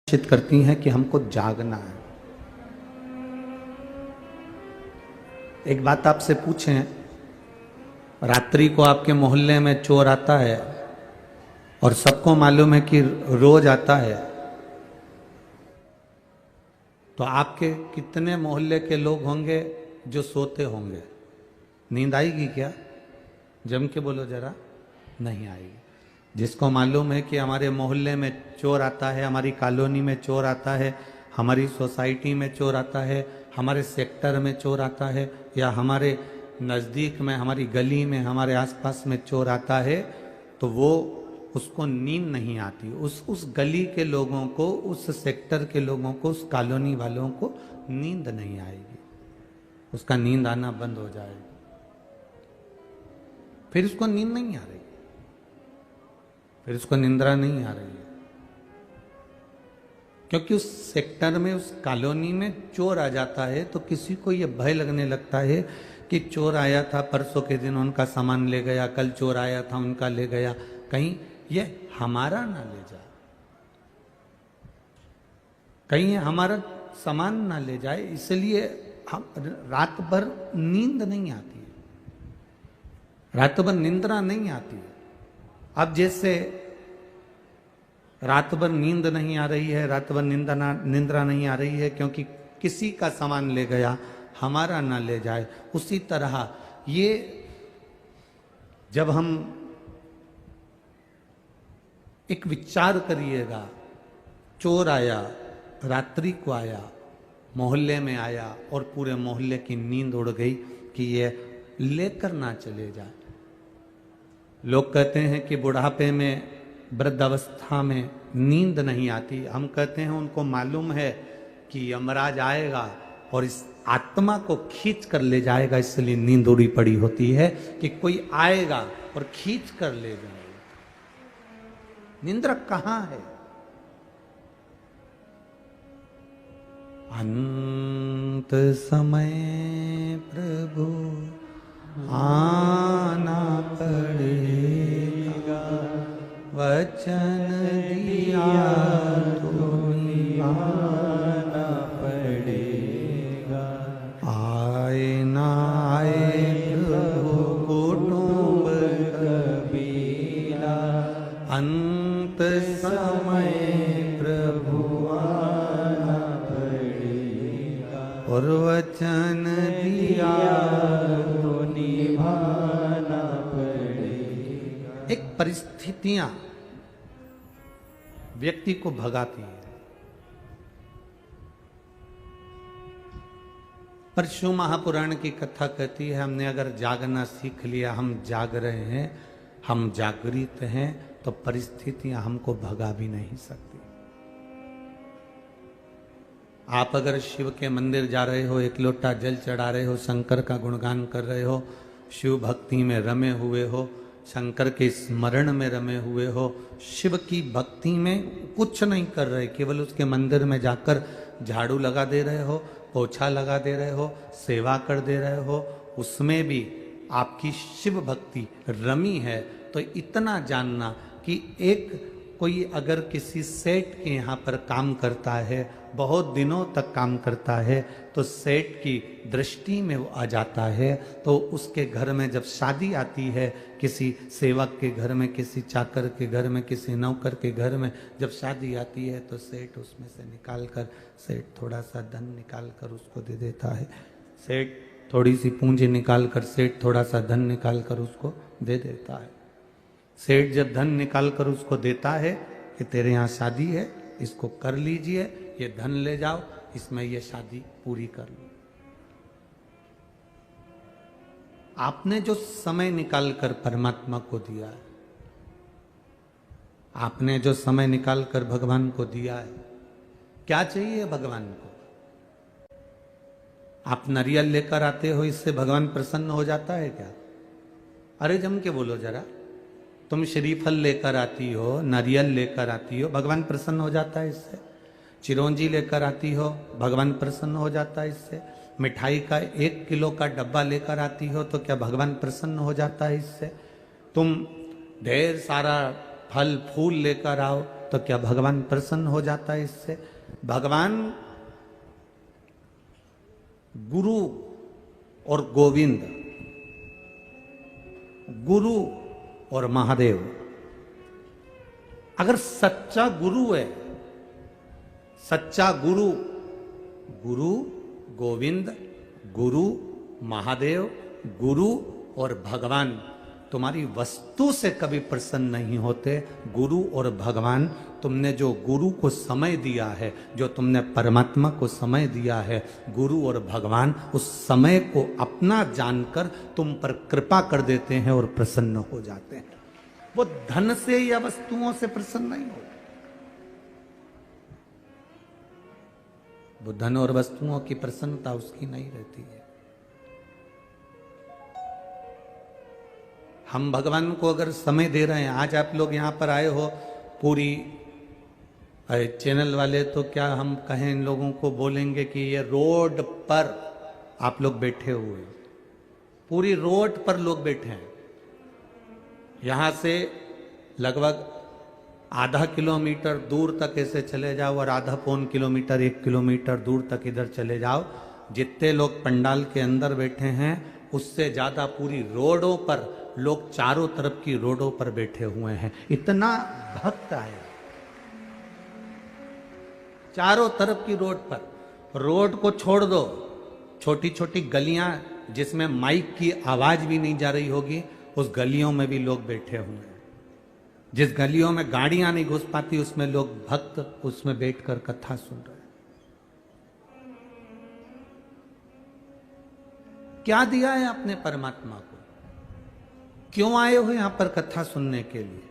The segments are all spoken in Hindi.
निश्चित करती हैं कि हमको जागना है। एक बात आपसे पूछें, रात्रि को आपके मोहल्ले में चोर आता है और सबको मालूम है कि रोज आता है, तो आपके कितने मोहल्ले के लोग होंगे जो सोते होंगे? नींद आएगी क्या? जम के बोलो जरा। नहीं आएगी। जिसको मालूम है कि हमारे मोहल्ले में चोर आता है, हमारी कॉलोनी में चोर आता है, हमारी सोसाइटी में चोर आता है, हमारे सेक्टर में चोर आता है, या हमारे नज़दीक में, हमारी गली में, हमारे आसपास में चोर आता है, तो वो उसको नींद नहीं आती। उस गली के लोगों को, उस सेक्टर के लोगों को, उस कॉलोनी वालों को नींद नहीं आएगी। उसका नींद आना बंद हो जाएगा। फिर उसको नींद नहीं आ रही, फिर उसको निंद्रा नहीं आ रही है, क्योंकि उस सेक्टर में, उस कॉलोनी में चोर आ जाता है तो किसी को ये भय लगने लगता है कि चोर आया था परसों के दिन, उनका सामान ले गया, कल चोर आया था उनका ले गया, कहीं ये हमारा ना ले जाए, कहीं हमारा सामान ना ले जाए। इसलिए हम रात भर नींद नहीं आती है, रात भर निंद्रा नहीं आती है। अब जैसे रात भर नींद नहीं आ रही है, रात भर निंद्रा नहीं आ रही है क्योंकि किसी का सामान ले गया, हमारा ना ले जाए, उसी तरह ये जब हम एक विचार करिएगा, चोर आया, रात्रि को आया, मोहल्ले में आया और पूरे मोहल्ले की नींद उड़ गई कि ये लेकर ना चले जाए। लोग कहते हैं कि बुढ़ापे में, वृद्धावस्था में नींद नहीं आती। हम कहते हैं उनको मालूम है कि यमराज आएगा और इस आत्मा को खींच कर ले जाएगा, इसलिए नींद उड़ी पड़ी होती है कि कोई आएगा और खींच कर ले जाएगा। निंद्रा कहां है? अंत समय प्रभु आना पड़ेगा, वचन दिया तो निभाना पड़ेगा। आए ना आए प्रभु कुटुंब कबीला, अंत समय प्रभु आना पड़ेगा, और वचन दिया तो निभाना पड़ेगा। एक परिस्थितियां व्यक्ति को भगाती है। पर शिव महापुराण की कथा कहती है, हमने अगर जागना सीख लिया, हम जाग रहे हैं, हम जागृत हैं, तो परिस्थितियां हमको भगा भी नहीं सकती। आप अगर शिव के मंदिर जा रहे हो, एक लोटा जल चढ़ा रहे हो, शंकर का गुणगान कर रहे हो, शिव भक्ति में रमे हुए हो, शंकर के स्मरण में रमे हुए हो, शिव की भक्ति में कुछ नहीं कर रहे, केवल उसके मंदिर में जाकर झाड़ू लगा दे रहे हो, पोछा लगा दे रहे हो, सेवा कर दे रहे हो, उसमें भी आपकी शिव भक्ति रमी है, तो इतना जानना कि एक कोई अगर किसी सेठ के यहाँ पर काम करता है, बहुत दिनों तक काम करता है, तो सेठ की दृष्टि में वो आ जाता है, तो उसके घर में जब शादी आती है, किसी सेवक के घर में, किसी चाकर के घर में, किसी नौकर के घर में जब शादी आती है, तो सेठ उसमें से निकाल कर, सेठ थोड़ा सा धन निकाल कर उसको दे देता है, सेठ थोड़ी सी पूंजी निकाल कर, सेठ थोड़ा सा धन निकाल कर उसको दे देता है। सेठ जब धन निकाल कर उसको देता है कि तेरे यहाँ शादी है, इसको कर लीजिए, ये धन ले जाओ, इसमें ये शादी पूरी कर लो। आपने जो समय निकाल कर परमात्मा को दिया है, आपने जो समय निकाल कर भगवान को दिया है, क्या चाहिए भगवान को? आप नारियल लेकर आते हो, इससे भगवान प्रसन्न हो जाता है क्या? अरे जम के बोलो जरा। तुम श्रीफल लेकर आती हो, नारियल लेकर आती हो, भगवान प्रसन्न हो जाता है इससे? चिरौंजी लेकर आती हो, भगवान प्रसन्न हो जाता है इससे? मिठाई का 1 किलो का डब्बा लेकर आती हो, तो क्या भगवान प्रसन्न हो जाता है इससे? तुम ढेर सारा फल फूल लेकर आओ, तो क्या भगवान प्रसन्न हो जाता है इससे? भगवान गुरु और गोविंद, गुरु और महादेव, अगर सच्चा गुरु है, सच्चा गुरु, गुरु गोविंद, गुरु महादेव, गुरु और भगवान तुम्हारी वस्तु से कभी प्रसन्न नहीं होते। गुरु और भगवान, तुमने जो गुरु को समय दिया है, जो तुमने परमात्मा को समय दिया है, गुरु और भगवान उस समय को अपना जानकर तुम पर कृपा कर देते हैं और प्रसन्न हो जाते हैं। वो धन से या वस्तुओं से प्रसन्न नहीं हो। वो धन और वस्तुओं की प्रसन्नता उसकी नहीं रहती है। हम भगवान को अगर समय दे रहे हैं, आज आप लोग यहां पर आए हो, पूरी चैनल वाले तो क्या हम कहें, इन लोगों को बोलेंगे कि ये रोड पर आप लोग बैठे हुए, पूरी रोड पर लोग बैठे हैं। यहां से लगभग आधा किलोमीटर दूर तक ऐसे चले जाओ और आधा पौन किलोमीटर 1 किलोमीटर दूर तक इधर चले जाओ, जितने लोग पंडाल के अंदर बैठे हैं उससे ज्यादा पूरी रोडों पर लोग, चारों तरफ की रोडों पर बैठे हुए हैं। इतना भक्त आया चारों तरफ की रोड पर। रोड को छोड़ दो, छोटी छोटी गलियां जिसमें माइक की आवाज भी नहीं जा रही होगी, उस गलियों में भी लोग बैठे हुए हैं। जिस गलियों में गाड़ियां नहीं घुस पाती, उसमें लोग भक्त उसमें बैठकर कथा सुन रहे हैं। क्या दिया है आपने परमात्मा को? क्यों आए हो यहां पर कथा सुनने के लिए?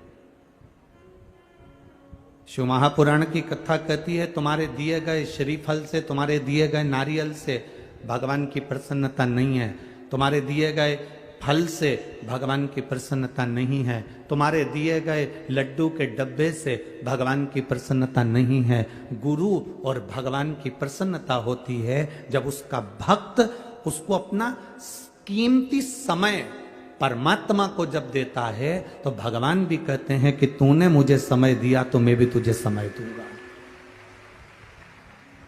शिव महापुराण की कथा कहती है, तुम्हारे दिए गए श्रीफल से, तुम्हारे दिए गए नारियल से भगवान की प्रसन्नता नहीं है। तुम्हारे दिए गए फल से भगवान की प्रसन्नता नहीं है। तुम्हारे दिए गए लड्डू के डब्बे से भगवान की प्रसन्नता नहीं है। गुरु और भगवान की प्रसन्नता होती है जब उसका भक्त उसको अपना कीमती समय परमात्मा को जब देता है, तो भगवान भी कहते हैं कि तूने मुझे समय दिया तो मैं भी तुझे समय दूंगा।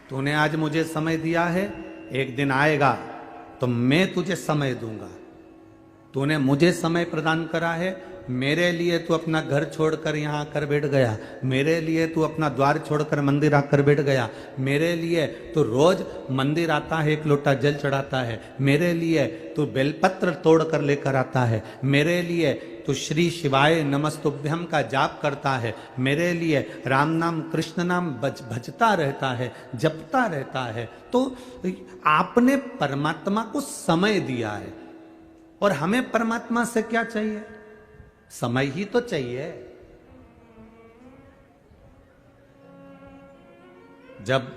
तूने आज मुझे समय दिया है, एक दिन आएगा तो मैं तुझे समय दूंगा। तूने मुझे समय प्रदान करा है, मेरे लिए तू अपना घर छोड़कर यहाँ आकर बैठ गया, मेरे लिए तू अपना द्वार छोड़कर मंदिर आकर बैठ गया, मेरे लिए तू रोज मंदिर आता है, 1 लोटा जल चढ़ाता है, मेरे लिए तू बेलपत्र तोड़कर लेकर आता है, मेरे लिए तू श्री शिवाय नमस्तुभ्यम का जाप करता है, मेरे लिए राम नाम कृष्ण नाम भजता रहता है, जपता रहता है। तो आपने परमात्मा को समय दिया है, और हमें परमात्मा से क्या चाहिए? समय ही तो चाहिए। जब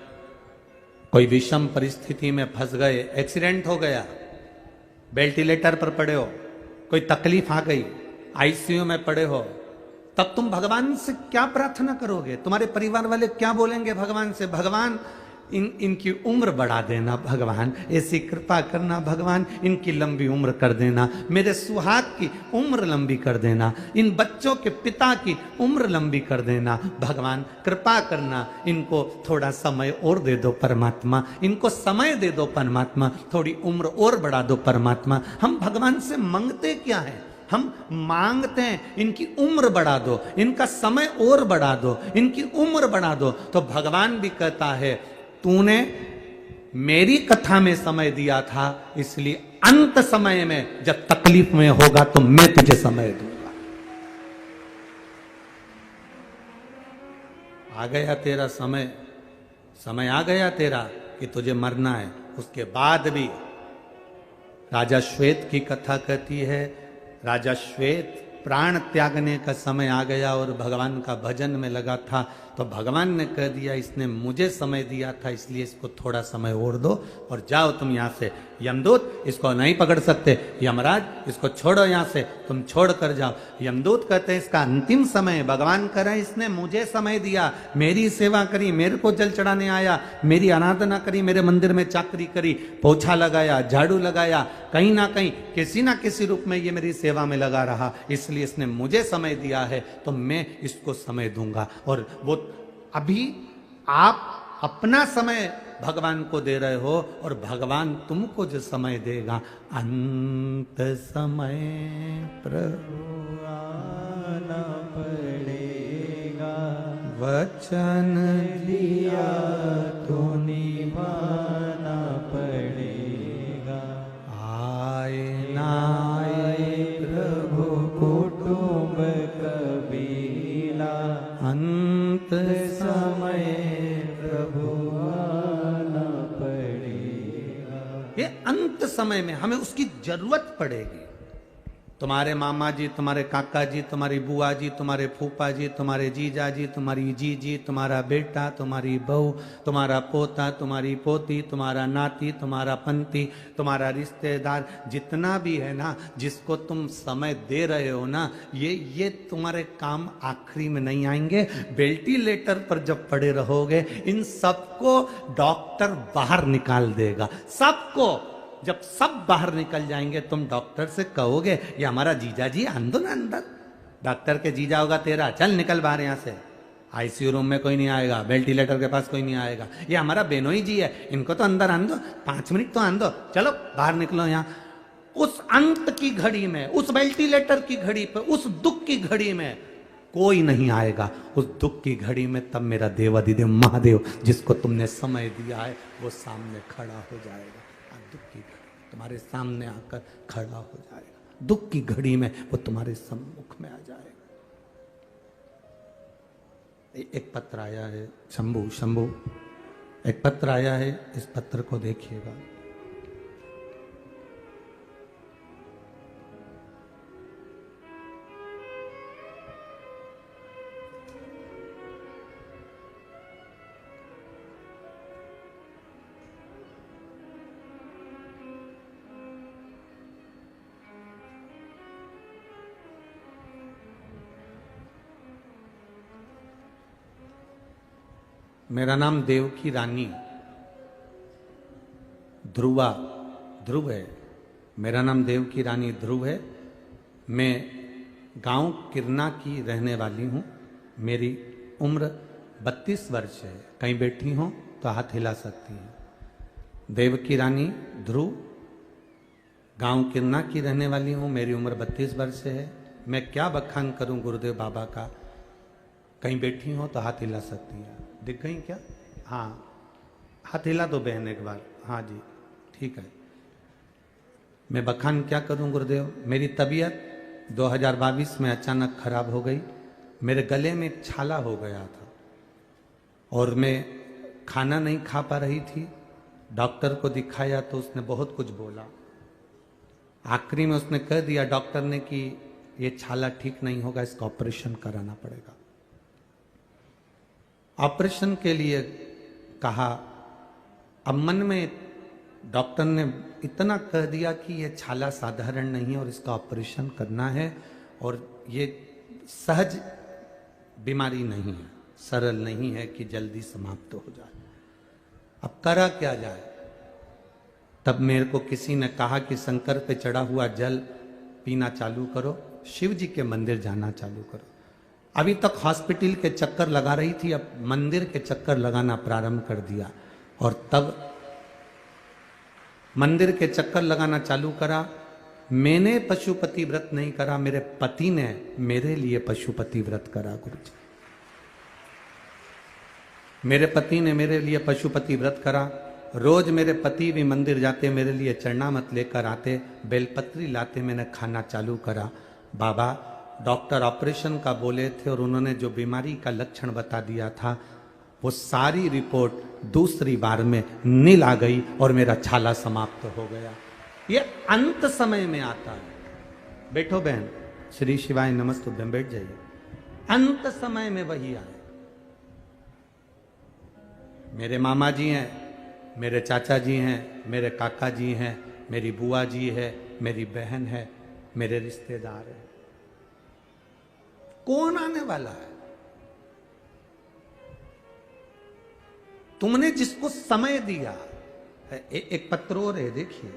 कोई विषम परिस्थिति में फंस गए, एक्सीडेंट हो गया, वेंटिलेटर पर पड़े हो, कोई तकलीफ आ गई, आईसीयू में पड़े हो, तब तुम भगवान से क्या प्रार्थना करोगे? तुम्हारे परिवार वाले क्या बोलेंगे भगवान से? भगवान इनकी उम्र बढ़ा देना, भगवान ऐसी कृपा करना, भगवान इनकी लंबी उम्र कर देना, मेरे सुहाग की उम्र लंबी कर देना, इन बच्चों के पिता की उम्र लंबी कर देना, भगवान कृपा करना, इनको थोड़ा समय और दे दो परमात्मा, इनको समय दे दो परमात्मा, थोड़ी उम्र और बढ़ा दो परमात्मा। हम भगवान से मांगते क्या है? हम मांगते हैं इनकी उम्र बढ़ा दो, इनका समय और बढ़ा दो, इनकी उम्र बढ़ा दो। तो भगवान भी कहता है, तूने मेरी कथा में समय दिया था, इसलिए अंत समय में जब तकलीफ में होगा तो मैं तुझे समय दूंगा। आ गया तेरा समय, समय आ गया तेरा कि तुझे मरना है। उसके बाद भी राजा श्वेत की कथा कहती है, राजा श्वेत प्राण त्यागने का समय आ गया और भगवान का भजन में लगा था। तो भगवान ने कह दिया इसने मुझे समय दिया था, इसलिए इसको थोड़ा समय और दो और जाओ तुम यहां से। यमदूत इसको नहीं पकड़ सकते, यमराज इसको छोड़ो यहां से, तुम छोड़ कर जाओ। यमदूत कहते हैं इसका अंतिम समय, भगवान कह रहे हैं इसने मुझे समय दिया, मेरी सेवा करी, मेरे को जल चढ़ाने आया, मेरी आराधना करी, मेरे मंदिर में चाकरी करी, पोछा लगाया, झाड़ू लगाया, कहीं ना कहीं किसी ना किसी रूप में ये मेरी सेवा में लगा रहा, इसलिए इसने मुझे समय दिया है तो मैं इसको समय दूंगा। और वो अभी आप अपना समय भगवान को दे रहे हो और भगवान तुमको जो समय देगा, अंत समय प्रभु आना पड़ेगा, वचन दिया तो निभाना पड़ेगा, आए ना आए प्रभु कुटुंब कबीला, अंत समय प्रभु आना पड़ेगा। ये अंत समय में हमें उसकी जरूरत पड़ेगी। तुम्हारे मामा जी, तुम्हारे काका जी, तुम्हारी बुआ जी, तुम्हारे फूफा जी, तुम्हारे जीजा जी, तुम्हारी जीजी, तुम्हारा बेटा, तुम्हारी बहू, तुम्हारा पोता, तुम्हारी पोती, तुम्हारा नाती, तुम्हारा पंती, तुम्हारा रिश्तेदार, जितना भी है ना, जिसको तुम समय दे रहे हो ना, ये तुम्हारे काम आखिरी में नहीं आएंगे। वेंटिलेटर पर जब पड़े रहोगे इन सबको डॉक्टर बाहर निकाल देगा, सबको। जब सब बाहर निकल जाएंगे तुम डॉक्टर से कहोगे ये हमारा जीजा जी आंदो ना अंदर। डॉक्टर के जीजा होगा तेरा, चल निकल बाहर यहाँ से, आईसीयू रूम में कोई नहीं आएगा, वेंटिलेटर के पास कोई नहीं आएगा, ये हमारा बेनोई जी है, इनको तो अंदर आंदो, 5 मिनट तो आंदो, चलो बाहर निकलो यहाँ। उस अंत की घड़ी में, उस वेंटिलेटर की घड़ी पे, उस दुख की घड़ी में कोई नहीं आएगा। उस दुख की घड़ी में तब मेरा देवाधिदेव महादेव जिसको तुमने समय दिया है वो सामने खड़ा हो जाएगा। दुख की घड़ी तुम्हारे सामने आकर खड़ा हो जाएगा, दुख की घड़ी में वो तुम्हारे सम्मुख में आ जाएगा। एक पत्र आया है, शंभू एक पत्र आया है, इस पत्र को देखिएगा। मेरा नाम देवकी रानी ध्रुव है। मेरा नाम देवकी रानी ध्रुव है। मैं गांव किरना की रहने वाली हूँ। मेरी उम्र 32 वर्ष है। कहीं बैठी हो तो हाथ हिला सकती हैं। देवकी रानी ध्रुव, गांव किरना की रहने वाली हूँ। मेरी उम्र 32 वर्ष है। मैं क्या बखान करूँ गुरुदेव बाबा का। कहीं बैठी हो तो हाथ हिला सकती है। दिख गई क्या? हाँ, हाथ हिला दो बहन एक बार। हाँ जी, ठीक है। मैं बखान क्या करूं गुरुदेव। मेरी तबीयत 2022 में अचानक खराब हो गई। मेरे गले में एक छाला हो गया था और मैं खाना नहीं खा पा रही थी। डॉक्टर को दिखाया तो उसने बहुत कुछ बोला। आखिरी में उसने कह दिया डॉक्टर ने कि ये छाला ठीक नहीं होगा, इसका ऑपरेशन कराना पड़ेगा। ऑपरेशन के लिए कहा। अब मन में डॉक्टर ने इतना कह दिया कि ये छाला साधारण नहीं है और इसका ऑपरेशन करना है और ये सहज बीमारी नहीं है, सरल नहीं है कि जल्दी समाप्त हो जाए। अब करा क्या जाए। तब मेरे को किसी ने कहा कि शंकर पे चढ़ा हुआ जल पीना चालू करो, शिव जी के मंदिर जाना चालू करो। अभी तक हॉस्पिटल के चक्कर लगा रही थी, अब मंदिर के चक्कर लगाना प्रारंभ कर दिया। और तब मंदिर के चक्कर लगाना चालू करा। मैंने पशुपति व्रत नहीं करा, मेरे पति ने मेरे लिए पशुपति व्रत करा। गुरुजी, मेरे पति ने मेरे लिए पशुपति व्रत करा। रोज मेरे पति भी मंदिर जाते, मेरे लिए चरणामत लेकर आते, बेलपत्री लाते। मैंने खाना चालू करा। बाबा डॉक्टर ऑपरेशन का बोले थे और उन्होंने जो बीमारी का लक्षण बता दिया था वो सारी रिपोर्ट दूसरी बार में नील आ गई और मेरा छाला समाप्त हो गया। ये अंत समय में आता है। बैठो बहन, श्री शिवाय नमस्तुभ्यं, बैठ जाइए। अंत समय में वही आए। मेरे मामा जी हैं, मेरे चाचा जी हैं, मेरे काका जी हैं, मेरी बुआ जी है, मेरी बहन है, मेरे रिश्तेदार हैं। कौन आने वाला है? तुमने जिसको समय दिया एक पत्र और है, देखिए।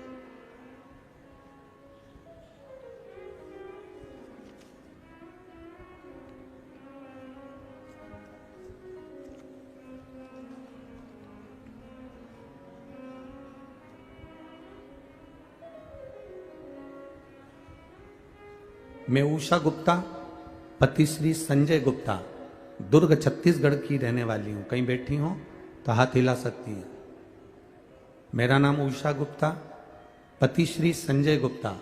मैं उषा गुप्ता, पति श्री संजय गुप्ता, दुर्ग छत्तीसगढ़ की रहने वाली हूं। कहीं बैठी हो तो हाथ हिला सकती है। मेरा नाम उषा गुप्ता, पति श्री संजय गुप्ता,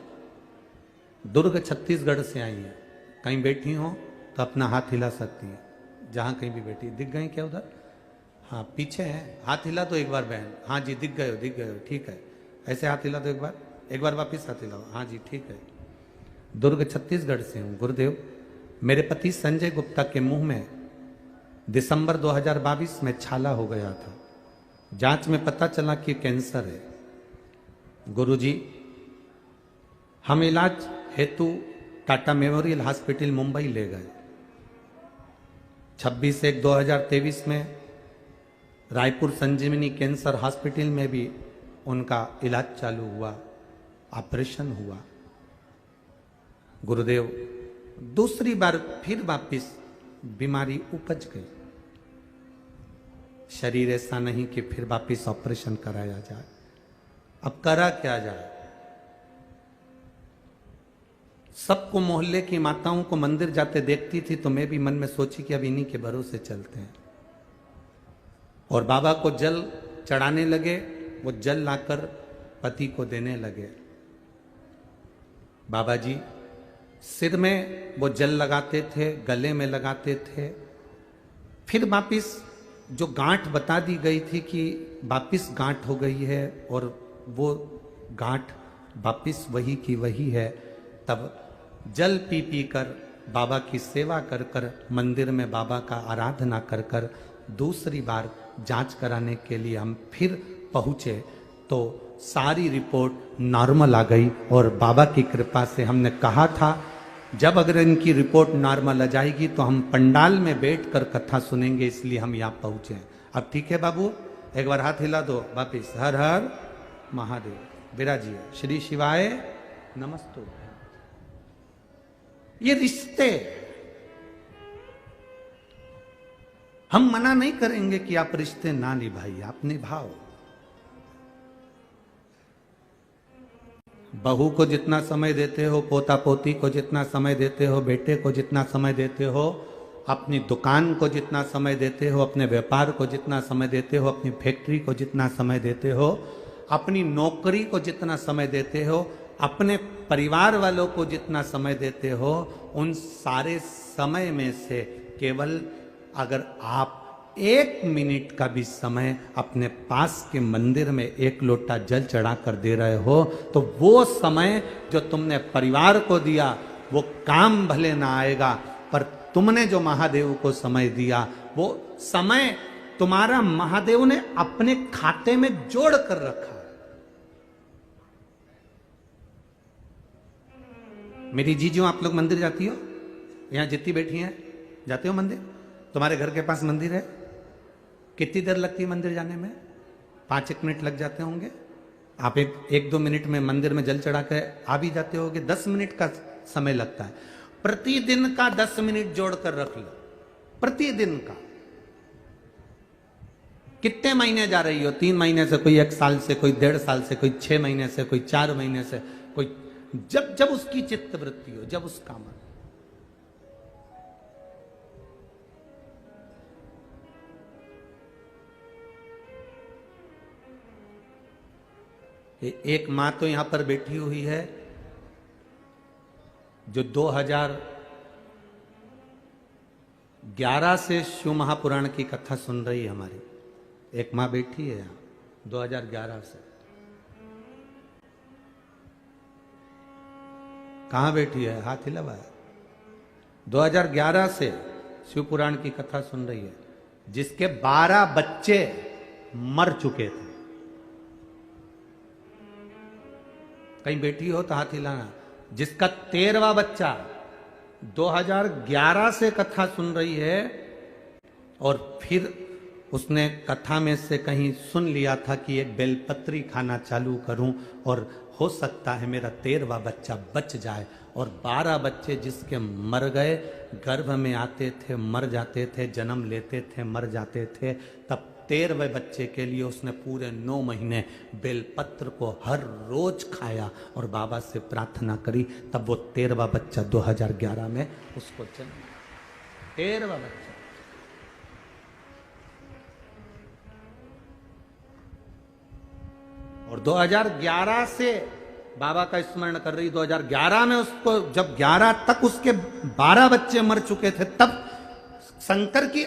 दुर्ग छत्तीसगढ़ से आई है। कहीं बैठी हो तो अपना हाथ हिला सकती है, जहां कहीं भी बैठी। दिख गई क्या उधर? हाँ, पीछे है। हाथ हिला तो एक बार बहन। हाँ जी, दिख गए हो, दिख गए हो, ठीक है। ऐसे हाथ हिला तो एक बार वापिस हाथ हिलाओ। हाँ जी, ठीक है। दुर्ग छत्तीसगढ़ से हूं गुरुदेव। मेरे पति संजय गुप्ता के मुंह में दिसंबर 2022 में छाला हो गया था। जांच में पता चला कि कैंसर है। गुरुजी, हम इलाज हेतु टाटा मेमोरियल हॉस्पिटल मुंबई ले गए। 26/1/2023 में रायपुर संजीवनी कैंसर हॉस्पिटल में भी उनका इलाज चालू हुआ, ऑपरेशन हुआ। गुरुदेव, दूसरी बार फिर वापिस बीमारी उपज गई। शरीर ऐसा नहीं कि फिर वापिस ऑपरेशन कराया जाए। अब करा क्या जाए? सबको, मोहल्ले की माताओं को मंदिर जाते देखती थी तो मैं भी मन में सोची कि अब इन्हीं के भरोसे चलते हैं। और बाबा को जल चढ़ाने लगे। वो जल लाकर पति को देने लगे। बाबा जी सिर में वो जल लगाते थे, गले में लगाते थे। फिर वापिस जो गांठ बता दी गई थी कि वापिस गांठ हो गई है और वो गांठ वापिस वही की वही है, तब जल पी पी कर, बाबा की सेवा कर कर, मंदिर में बाबा का आराधना कर कर दूसरी बार जांच कराने के लिए हम फिर पहुंचे तो सारी रिपोर्ट नॉर्मल आ गई। और बाबा की कृपा से हमने कहा था जब अगर इनकी रिपोर्ट नॉर्मल आ जाएगी तो हम पंडाल में बैठकर कथा सुनेंगे, इसलिए हम यहाँ पहुंचे। अब ठीक है बाबू, एक बार हाथ हिला दो वापिस। हर हर महादेव। विराजिए। श्री शिवाय नमस्तु। ये रिश्ते हम मना नहीं करेंगे कि आप रिश्ते ना निभाइए, आप निभाओ। बहू को जितना समय देते हो, पोता पोती को जितना समय देते हो, बेटे को जितना समय देते हो, अपनी दुकान को जितना समय देते हो, अपने व्यापार को जितना समय देते हो, अपनी फैक्ट्री को जितना समय देते हो, अपनी नौकरी को जितना समय देते हो, अपने परिवार वालों को जितना समय देते हो, उन सारे समय में से केवल अगर आप 1 मिनट का भी समय अपने पास के मंदिर में 1 लोटा जल चढ़ा कर दे रहे हो तो वो समय जो तुमने परिवार को दिया वो काम भले ना आएगा, पर तुमने जो महादेव को समय दिया वो समय तुम्हारा महादेव ने अपने खाते में जोड़ कर रखा। मेरी जीजू, आप लोग मंदिर जाती हो? यहां जितनी बैठी हैं जाते हो मंदिर? तुम्हारे घर के पास मंदिर है? कितनी देर लगती है मंदिर जाने में? 5-1 मिनट लग जाते होंगे। आप 1-2 मिनट में मंदिर में जल चढ़ा के आ भी जाते होगे। 10 मिनट का समय लगता है। प्रतिदिन का 10 मिनट जोड़ कर रख लो, प्रतिदिन का। कितने महीने जा रही हो? 3 महीने से, कोई 1 साल से, कोई 1.5 साल से, कोई 6 महीने से, कोई 4 महीने से, कोई जब उसकी चित्त वृत्ति हो, जब उसका मन। एक मां तो यहां पर बैठी हुई है जो 2011 से शिव महापुराण की कथा सुन रही है। हमारी एक मां बैठी है यहां 2011 से। कहां बैठी है? हाथ हिलावा। 2011 से शिव पुराण की कथा सुन रही है, जिसके 12 बच्चे मर चुके थे। कहीं बेटी हो तो हाथ हिलाना। जिसका 13वां बच्चा 2011 से कथा सुन रही है और फिर उसने कथा में से कहीं सुन लिया था कि एक बेलपत्री खाना चालू करूं और हो सकता है मेरा 13वां बच्चा बच जाए, और 12 बच्चे जिसके मर गए, गर्भ में आते थे मर जाते थे, जन्म लेते थे मर जाते थे, तब 13वें बच्चे के लिए उसने पूरे 9 महीने बेलपत्र को हर रोज खाया और बाबा से प्रार्थना करी। तब वो 13वां बच्चा 2011 में उसको जन्म, 13वां बच्चा। और 2011 से बाबा का स्मरण कर रही। 2011 में उसको, जब 11 तक उसके 12 बच्चे मर चुके थे, तब शंकर की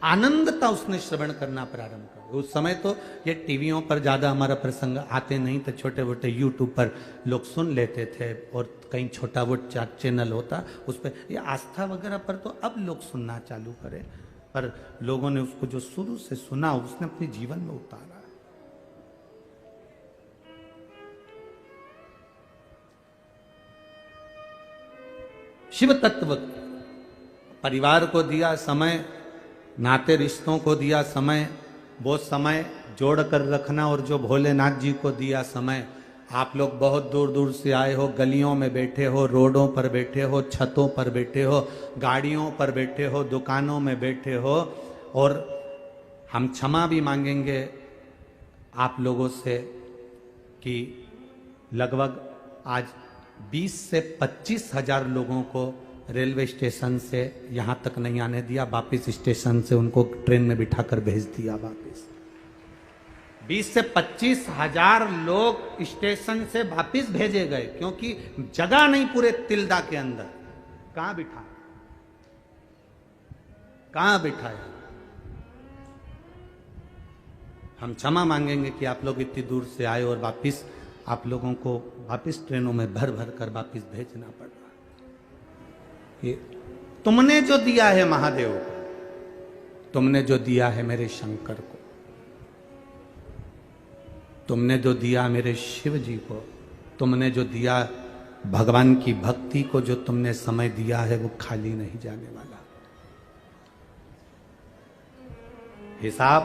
आनंदता उसने श्रवण करना प्रारंभ कर। उस समय तो ये टीवियों पर ज्यादा हमारा प्रसंग आते नहीं थे, छोटे मोटे यूट्यूब पर लोग सुन लेते थे और कहीं छोटा वो चैनल होता उस पर, ये आस्था वगैरह पर तो अब लोग सुनना चालू करें, पर लोगों ने उसको जो शुरू से सुना उसने अपने जीवन में उतारा। शिव तत्व परिवार को दिया समय, नाते रिश्तों को दिया समय, वो समय जोड़ कर रखना, और जो भोलेनाथ जी को दिया समय। आप लोग बहुत दूर दूर से आए हो, गलियों में बैठे हो, रोडों पर बैठे हो, छतों पर बैठे हो, गाड़ियों पर बैठे हो, दुकानों में बैठे हो, और हम क्षमा भी मांगेंगे आप लोगों से कि लगभग आज 20 से 25 हजार लोगों को रेलवे स्टेशन से यहाँ तक नहीं आने दिया, वापिस स्टेशन से उनको ट्रेन में बिठाकर भेज दिया वापिस। 20 से 25 हजार लोग स्टेशन से वापिस भेजे गए, क्योंकि जगह नहीं पूरे तिल्दा के अंदर। कहां बिठाया? हम क्षमा मांगेंगे कि आप लोग इतनी दूर से आए और वापिस आप लोगों को वापिस ट्रेनों में भर भर कर वापिस भेजना पड़ रहा। ये तुमने जो दिया है महादेव को, तुमने जो दिया है मेरे शंकर को, तुमने जो दिया मेरे शिव जी को, तुमने जो दिया भगवान की भक्ति को, जो तुमने समय दिया है वो खाली नहीं जाने वाला। हिसाब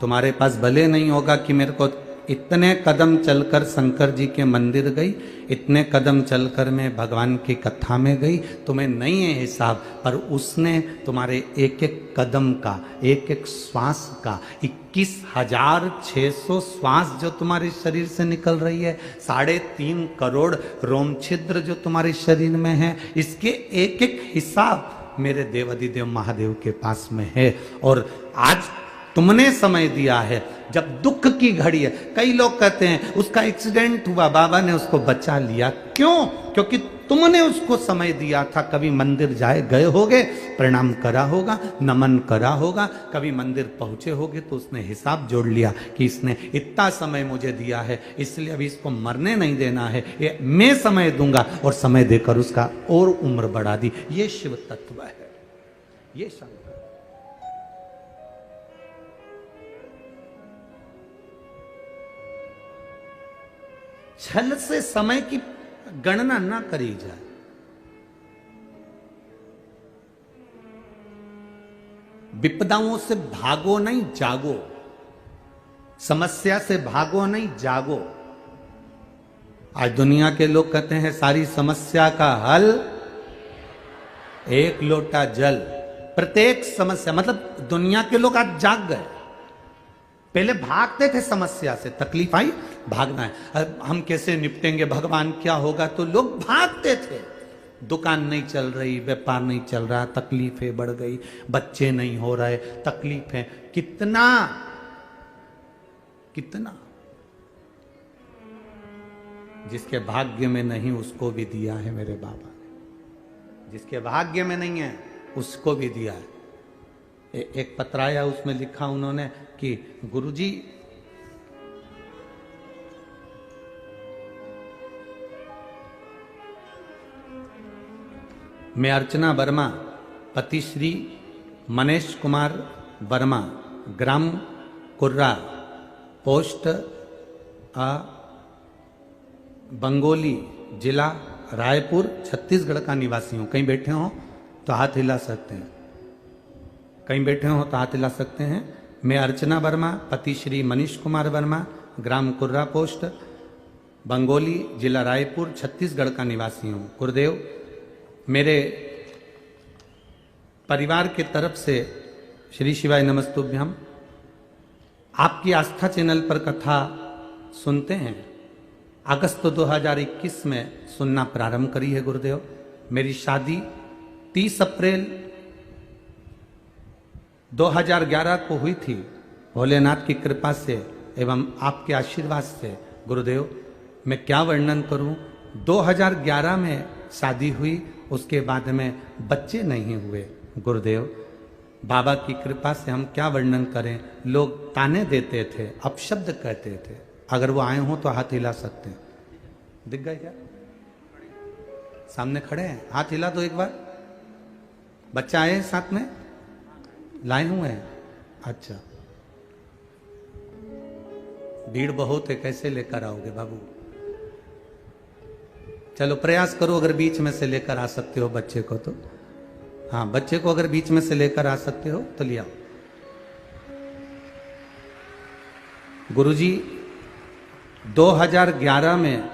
तुम्हारे पास भले नहीं होगा कि मेरे को इतने कदम चलकर शंकर जी के मंदिर गई, इतने कदम चलकर मैं भगवान की कथा में गई, तुम्हें नहीं है हिसाब, पर उसने तुम्हारे एक एक कदम का, एक एक श्वास का, 21,600 श्वास जो तुम्हारे शरीर से निकल रही है, 3.5 करोड़ रोम छिद्र जो तुम्हारे शरीर में है, इसके एक एक हिसाब मेरे देवाधिदेव महादेव के पास में है। और आज तुमने समय दिया है, जब दुख की घड़ी है। कई लोग कहते हैं उसका एक्सीडेंट हुआ, बाबा ने उसको बचा लिया। क्यों? क्योंकि तुमने उसको समय दिया था। कभी मंदिर गए होगे, प्रणाम करा होगा, नमन करा होगा, कभी मंदिर पहुंचे होगे तो उसने हिसाब जोड़ लिया कि इसने इतना समय मुझे दिया है, इसलिए अभी इसको मरने नहीं देना है, ये मैं समय दूंगा, और समय देकर उसका और उम्र बढ़ा दी। ये शिव तत्व है, ये शंकर। छल से समय की गणना ना करी जाए। विपदाओं से भागो नहीं, जागो। समस्या से भागो नहीं, जागो। आज दुनिया के लोग कहते हैं सारी समस्या का हल एक लोटा जल। प्रत्येक समस्या, मतलब दुनिया के लोग आज जाग गए। पहले भागते थे समस्या से, तकलीफ आई भागना है, हम कैसे निपटेंगे, भगवान क्या होगा, तो लोग भागते थे। दुकान नहीं चल रही, व्यापार नहीं चल रहा, तकलीफें बढ़ गई, बच्चे नहीं हो रहे, तकलीफें। कितना कितना जिसके भाग्य में नहीं उसको भी दिया है मेरे बाबा ने। जिसके भाग्य में नहीं है उसको भी दिया है। एक पत्र आया, उसमें लिखा उन्होंने कि गुरुजी, मैं अर्चना वर्मा, पति श्री मनेश कुमार वर्मा, ग्राम कुर्रा पोस्ट बंगोली, जिला रायपुर, छत्तीसगढ़ का निवासी हूं। कहीं बैठे हो तो हाथ हिला सकते हैं, कहीं बैठे हो तो हाथ हिला सकते हैं। मैं अर्चना वर्मा, पति श्री मनीष कुमार वर्मा, ग्राम कुर्रा पोस्ट बंगोली, जिला रायपुर, छत्तीसगढ़ का निवासी हूं। गुरुदेव, मेरे परिवार के तरफ से श्री शिवाय नमस्तुभ्यम। आपकी आस्था चैनल पर कथा सुनते हैं। अगस्त 2021 में सुनना प्रारंभ करी है गुरुदेव। मेरी शादी 30 अप्रैल 2011 को हुई थी। भोलेनाथ की कृपा से एवं आपके आशीर्वाद से गुरुदेव, मैं क्या वर्णन करूं। 2011 में शादी हुई, उसके बाद में बच्चे नहीं हुए गुरुदेव। बाबा की कृपा से हम क्या वर्णन करें। लोग ताने देते थे, अपशब्द कहते थे। अगर वो आए हों तो हाथ हिला सकते हैं। दिख गए क्या? सामने खड़े हैं, हाथ हिला दो एक बार। बच्चा आए साथ में, लाए हुए हैं। अच्छा, भीड़ बहुत है, कैसे लेकर आओगे बाबू? चलो प्रयास करो, अगर बीच में से लेकर आ सकते हो बच्चे को तो। हाँ, बच्चे को अगर बीच में से लेकर आ सकते हो तो लिया। गुरुजी, 2011 में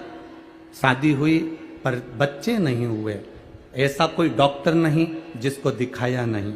शादी हुई पर बच्चे नहीं हुए। ऐसा कोई डॉक्टर नहीं जिसको दिखाया नहीं,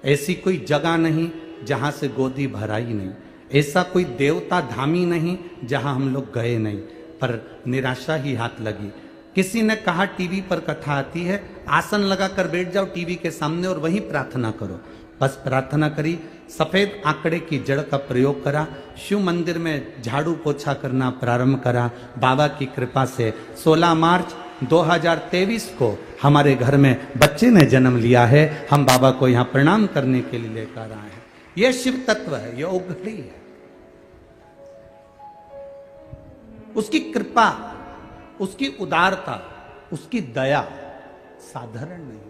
ऐसी कोई जगह नहीं जहां से गोदी भराई नहीं, ऐसा कोई देवता धामी नहीं जहां हम लोग गए नहीं, पर निराशा ही हाथ लगी। किसी ने कहा टीवी पर कथा आती है, आसन लगाकर बैठ जाओ टीवी के सामने और वहीं प्रार्थना करो। बस प्रार्थना करी, सफेद आंकड़े की जड़ का प्रयोग करा, शिव मंदिर में झाड़ू पोछा करना प्रारंभ करा। बाबा की कृपा से 16 मार्च 2023 को हमारे घर में बच्चे ने जन्म लिया है। हम बाबा को यहाँ प्रणाम करने के लिए लेकर आए हैं। यह शिव तत्व है, यह औघड़ी है। उसकी कृपा, उसकी उदारता, उसकी दया साधारण नहीं होती।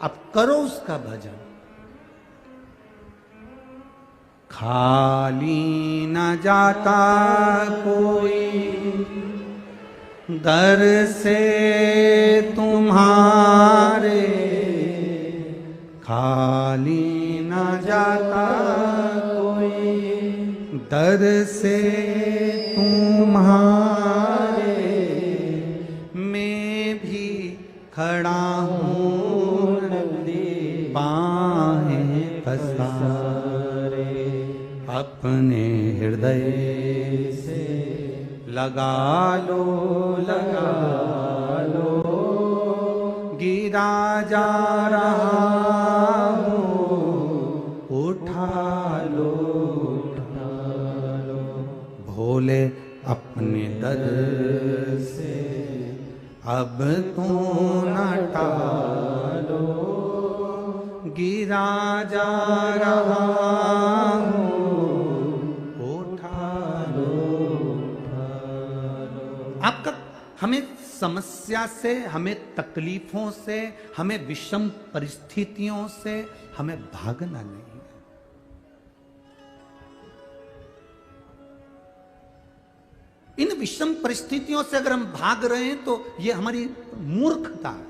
अब करो उसका भजन। खाली न जाता कोई दर से तुम्हारे, खाली न जाता कोई दर से तुम्हारे। मैं भी खड़ा हूँ नंदी बाहें पसारे, अपने हृदय से लगा लो, लगा लो। गिरा जा रहा हूँ, उठा लो, भोले अपने दर से अब तू न टालो। गिरा जा रहा हूँ, उठा लो। आपका हमें समस्या से, हमें तकलीफों से, हमें विषम परिस्थितियों से हमें भागना नहीं। इन विषम परिस्थितियों से अगर हम भाग रहे हैं तो यह हमारी मूर्खता है।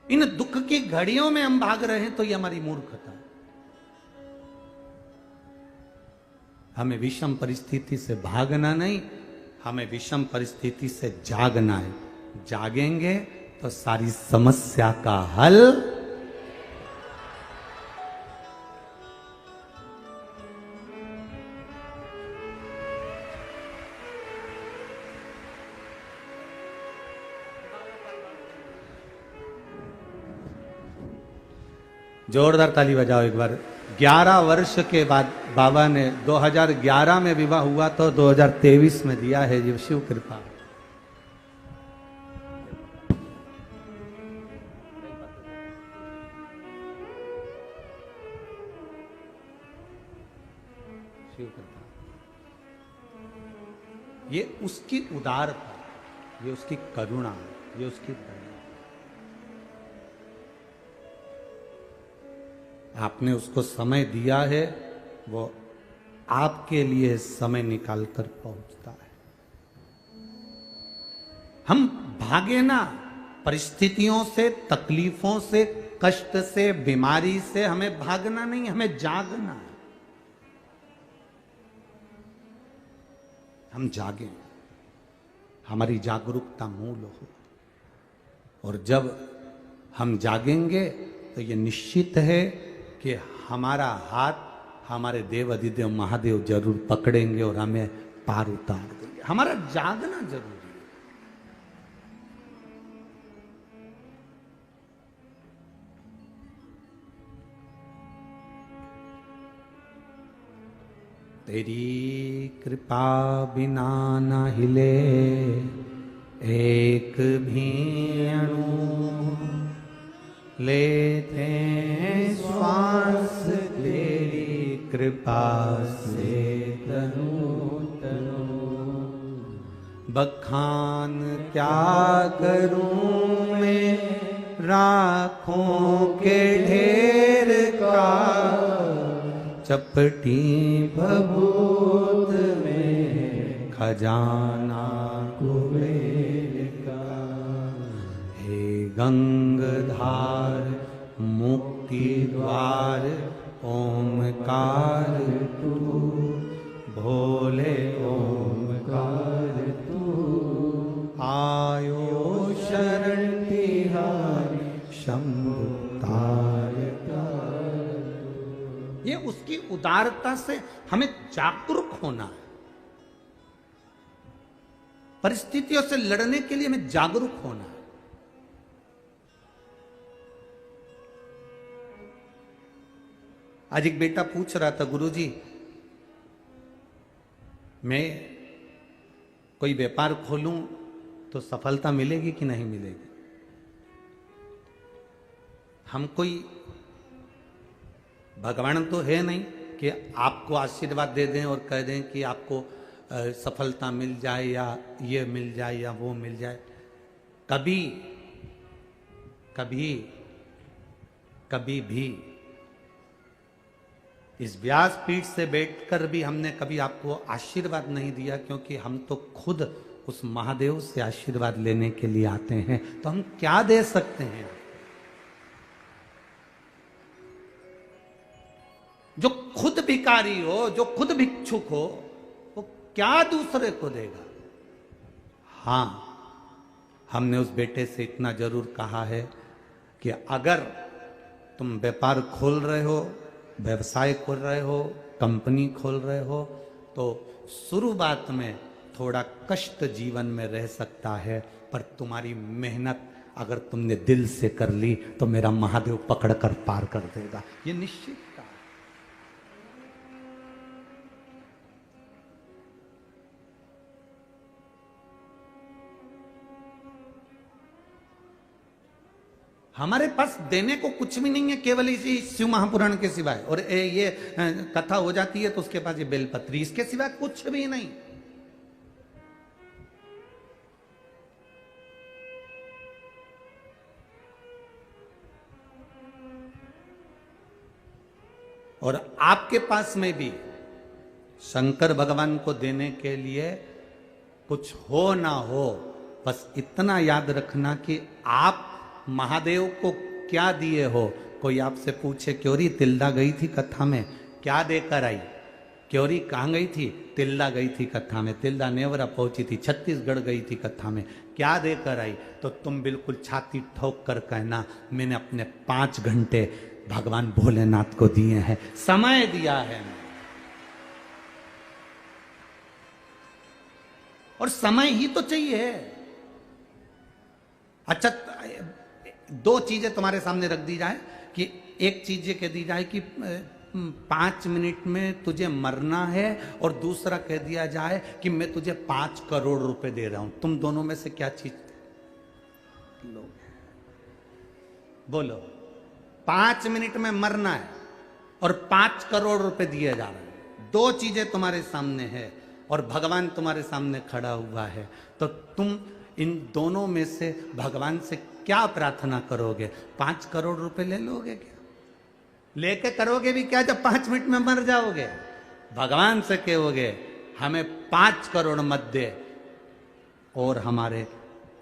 इन दुख की घड़ियों में हम भाग रहे हैं तो यह हमारी मूर्खता है। हमें विषम परिस्थिति से भागना नहीं, हमें विषम परिस्थिति से जागना है। जागेंगे तो सारी समस्या का हल जोरदार ताली बजाओ एक बार। 11 वर्ष के बाद बाबा ने 2011 में विवाह हुआ तो 2023 में दिया है। ये शिव कृपा। शिव कृपा, ये उसकी उदारता, ये उसकी करुणा, ये उसकी दया। आपने उसको समय दिया है, वो आपके लिए समय निकाल कर पहुंचता है। हम भागे ना परिस्थितियों से, तकलीफों से, कष्ट से, बीमारी से, हमें भागना नहीं, हमें जागना है। हम जागें, हमारी जागरूकता मूल हो, और जब हम जागेंगे तो ये निश्चित है कि हमारा हाथ हमारे देव अधिदेव महादेव जरूर पकड़ेंगे और हमें पार उतार देंगे। हमारा जागना जरूरी है। तेरी कृपा बिना न हिले एक भी अणु, लेते श्वास तेरी कृपा से तनु तनु। बखान क्या करूं मैं राखों के ढेर का, चपटी भभूत में खजाना कुबेर का। हे गंगधार मुक्ति द्वार ओमकार तू, भोले ओमकार तू। आयो शरण तिहारी शंभु तारका। ये उसकी उदारता से हमें जागरूक होना है। परिस्थितियों से लड़ने के लिए हमें जागरूक होना है। आज एक बेटा पूछ रहा था, गुरुजी मैं कोई व्यापार खोलूं तो सफलता मिलेगी कि नहीं मिलेगी? हम कोई भगवान तो है नहीं कि आपको आशीर्वाद दे दें और कह दें कि आपको सफलता मिल जाए या ये मिल जाए या वो मिल जाए। कभी कभी कभी भी इस व्यासपीठ से बैठकर भी हमने कभी आपको आशीर्वाद नहीं दिया, क्योंकि हम तो खुद उस महादेव से आशीर्वाद लेने के लिए आते हैं। तो हम क्या दे सकते हैं? जो खुद भिखारी हो, जो खुद भिक्षुक हो, वो क्या दूसरे को देगा? हां, हमने उस बेटे से इतना जरूर कहा है कि अगर तुम व्यापार खोल रहे हो, व्यवसाय खोल रहे हो, कंपनी खोल रहे हो, तो शुरुआत में थोड़ा कष्ट जीवन में रह सकता है, पर तुम्हारी मेहनत अगर तुमने दिल से कर ली तो मेरा महादेव पकड़ कर पार कर देगा। ये निश्चित है। हमारे पास देने को कुछ भी नहीं है, केवल इसी शिव महापुराण के सिवाय। और ये कथा हो जाती है तो उसके पास ये बेलपत्री, इसके सिवाय कुछ भी नहीं। और आपके पास में भी शंकर भगवान को देने के लिए कुछ हो ना हो, बस इतना याद रखना कि आप महादेव को क्या दिए हो। कोई आपसे पूछे, क्योरी तिल्दा गई थी कथा में, क्या देकर आई? क्योरी कहाँ गई थी? तिल्दा गई थी कथा में। तिल्दा नेवरा पहुंची थी, छत्तीसगढ़ गई थी कथा में। क्या देकर आई? तो तुम बिल्कुल छाती ठोक कर कहना, मैंने अपने 5 घंटे भगवान भोलेनाथ को दिए हैं, समय दिया है। और समय ही तो चाहिए। अच्छा, 2 चीजें तुम्हारे सामने रख दी जाए कि एक चीज ये कह दी जाए कि 5 मिनट में तुझे मरना है, और दूसरा कह दिया जाए कि मैं तुझे 5 करोड़ रुपए दे रहा हूं। तुम दोनों में से क्या चीज लो? बोलो। 5 मिनट में मरना है और 5 करोड़ रुपए दिए जा रहे हैं। 2 चीजें तुम्हारे सामने है और भगवान तुम्हारे सामने खड़ा हुआ है, तो तुम इन दोनों में से भगवान से क्या प्रार्थना करोगे? 5 करोड़ रुपए ले लोगे क्या? लेके करोगे भी क्या जब 5 मिनट में मर जाओगे? भगवान से कहोगे हमें 5 करोड़ मत दे और हमारे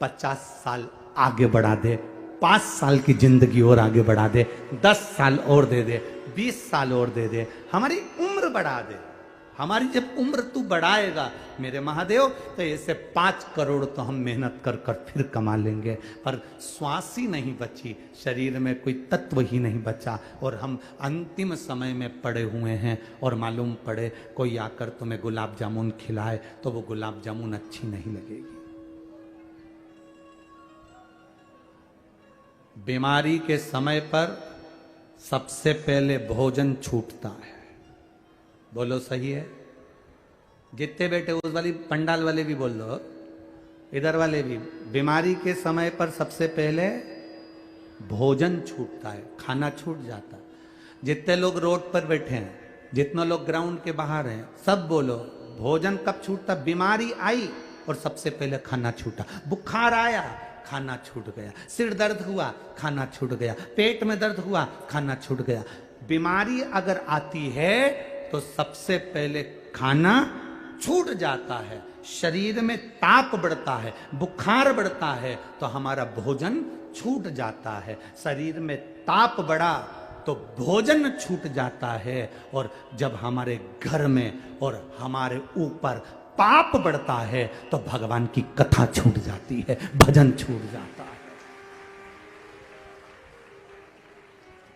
50 साल आगे बढ़ा दे, 5 साल की जिंदगी और आगे बढ़ा दे, 10 साल और दे दे, 20 साल और दे दे, हमारी उम्र बढ़ा दे। हमारी जब उम्र तू बढ़ाएगा मेरे महादेव तो ऐसे 5 करोड़ तो हम मेहनत कर कर फिर कमा लेंगे। पर श्वास ही नहीं बची, शरीर में कोई तत्व ही नहीं बचा और हम अंतिम समय में पड़े हुए हैं। और मालूम पड़े कोई आकर तुम्हें गुलाब जामुन खिलाए तो वो गुलाब जामुन अच्छी नहीं लगेगी। बीमारी के समय पर सबसे पहले भोजन छूटता है। बोलो सही है? जितने बैठे उस वाली पंडाल वाले भी बोल दो, इधर वाले भी। बीमारी के समय पर सबसे पहले भोजन छूटता है, खाना छूट जाता है। जितने लोग रोड पर बैठे हैं, जितने लोग ग्राउंड के बाहर हैं, सब बोलो भोजन कब छूटता? बीमारी आई और सबसे पहले खाना छूटा। बुखार आया, खाना छूट गया। सिर दर्द हुआ, खाना छूट गया। पेट में दर्द हुआ, खाना छूट गया। बीमारी अगर आती है तो सबसे पहले खाना छूट जाता है। शरीर में ताप बढ़ता है, बुखार बढ़ता है तो हमारा भोजन छूट जाता है। शरीर में ताप बढ़ा तो भोजन छूट जाता है। और जब हमारे घर में और हमारे ऊपर पाप बढ़ता है तो भगवान की कथा छूट जाती है, भजन छूट जाता है।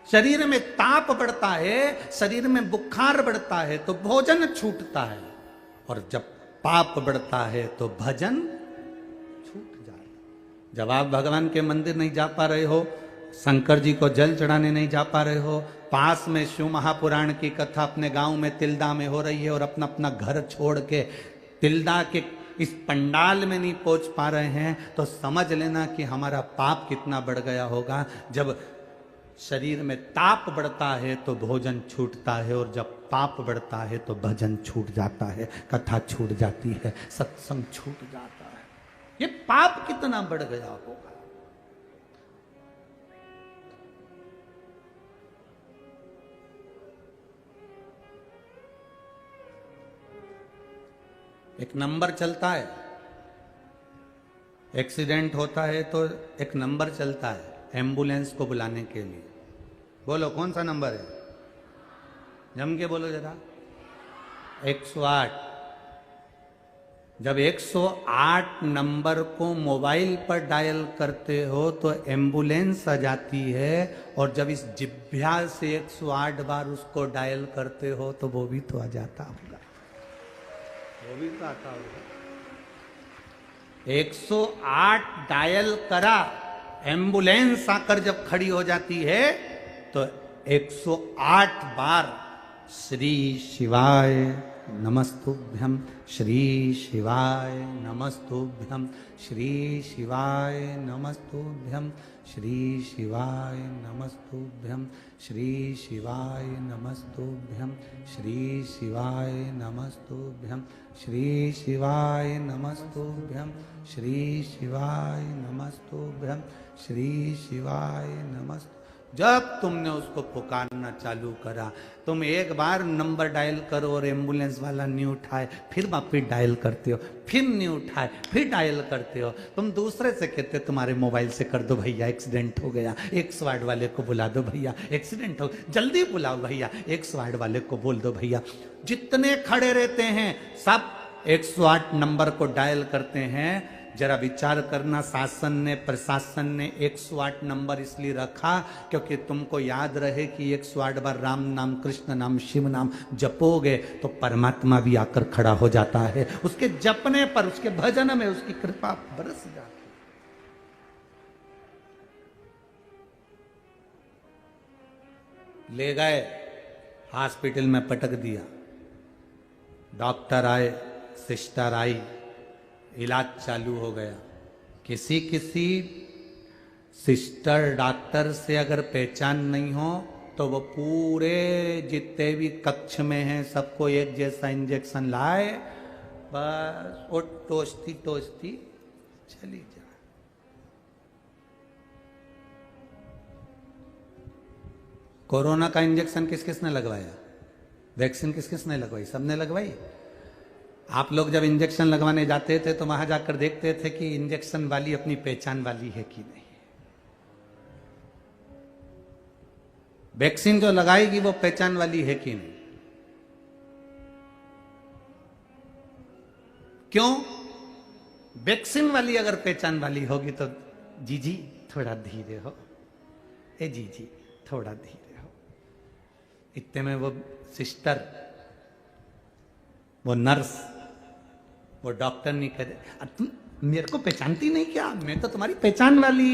शरीर में ताप बढ़ता है, शरीर में बुखार बढ़ता है तो भोजन छूटता है। और जब पाप बढ़ता है तो भजन छूट जाता है। जब आप भगवान के मंदिर नहीं जा पा रहे हो, शंकर जी को जल चढ़ाने नहीं जा पा रहे हो, पास में शिव महापुराण की कथा अपने गांव में तिल्दा में हो रही है और अपना अपना घर छोड़ के तिल्दा के इस पंडाल में नहीं पहुंच पा रहे हैं, तो समझ लेना कि हमारा पाप कितना बढ़ गया होगा। जब शरीर में ताप बढ़ता है तो भोजन छूटता है और जब पाप बढ़ता है तो भजन छूट जाता है, कथा छूट जाती है, सत्संग छूट जाता है। ये पाप कितना बढ़ गया होगा। एक नंबर चलता है, एक्सीडेंट होता है तो एक नंबर चलता है एम्बुलेंस को बुलाने के लिए। बोलो कौन सा नंबर है? जम के बोलो जरा। 108। जब 108 नंबर को मोबाइल पर डायल करते हो तो एम्बुलेंस आ जाती है। और जब इस जिभ्या से 108 बार उसको डायल करते हो तो वो भी तो आ जाता होगा, वो भी तो आता होगा। 108 डायल करा, एम्बुलेंस आकर जब खड़ी हो जाती है तो 108 बार श्री शिवाय नमस्तुभ्यं, श्री शिवाय नमस्तुभ्यं, श्री शिवाय नमस्तुभ्यं, श्री शिवाय नमस्तुभ्यं, श्री शिवाय नमस्तुभ्यं, श्री शिवाय नमस्तुभ्यं, श्री शिवाय नमस्तुभ्यं, श्री शिवाय नमस्तुभ्यं, श्री शिवाय नमस्तुभ्यं। जब तुमने उसको पुकारना चालू करा, तुम एक बार नंबर डायल करो और एम्बुलेंस वाला नहीं उठाए, फिर वापिस डायल करते हो, फिर नहीं उठाए, फिर डायल करते हो। तुम दूसरे से कहते तुम्हारे मोबाइल से कर दो भैया, एक्सीडेंट हो गया, 108 वाले को बुला दो भैया, एक्सीडेंट हो, जल्दी बुलाओ भैया, 108 वाले को बोल दो भैया। जितने खड़े रहते हैं सब 108 नंबर को डायल करते हैं। जरा विचार करना, शासन ने, प्रशासन ने 108 नंबर इसलिए रखा क्योंकि तुमको याद रहे कि 108 बार राम नाम, कृष्ण नाम, शिव नाम जपोगे तो परमात्मा भी आकर खड़ा हो जाता है। उसके जपने पर, उसके भजन में उसकी कृपा बरस जाती है। ले गए, हॉस्पिटल में पटक दिया, डॉक्टर आए, सिस्टर आई, इलाज चालू हो गया। किसी किसी सिस्टर डॉक्टर से अगर पहचान नहीं हो तो वो पूरे जितने भी कक्ष में हैं सबको एक जैसा इंजेक्शन लाए, बस वो टोचती टोचती चली जाए। कोरोना का इंजेक्शन किस किसने लगवाया? वैक्सीन किस किसने लगवाई? सबने लगवाई। आप लोग जब इंजेक्शन लगवाने जाते थे तो वहां जाकर देखते थे कि इंजेक्शन वाली अपनी पहचान वाली है कि नहीं। वैक्सीन जो लगाएगी वो पहचान वाली है कि नहीं? क्यों? वैक्सीन वाली अगर पहचान वाली होगी तो जीजी थोड़ा धीरे हो, ए जीजी थोड़ा धीरे हो। इतने में वो सिस्टर, वो नर्स, वो डॉक्टर नहीं कहते तुम मेरे को पहचानती नहीं क्या? मैं तो तुम्हारी पहचान वाली।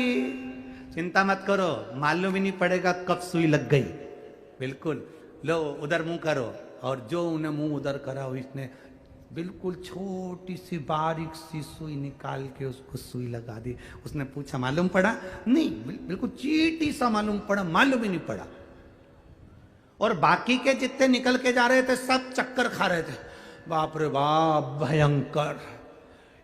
चिंता मत करो, मालूम ही नहीं पड़ेगा कब सुई लग गई। बिल्कुल, लो उधर मुंह करो। और जो उन्हें मुंह उधर करा हो, इसने बिल्कुल छोटी सी बारीक सी सुई निकाल के उसको सुई लगा दी। उसने पूछा मालूम पड़ा? नहीं, बिल्कुल चीटी सा मालूम पड़ा, मालूम ही नहीं पड़ा। और बाकी के जितने निकल के जा रहे थे सब चक्कर खा रहे थे। बाप रे बाप, भयंकर,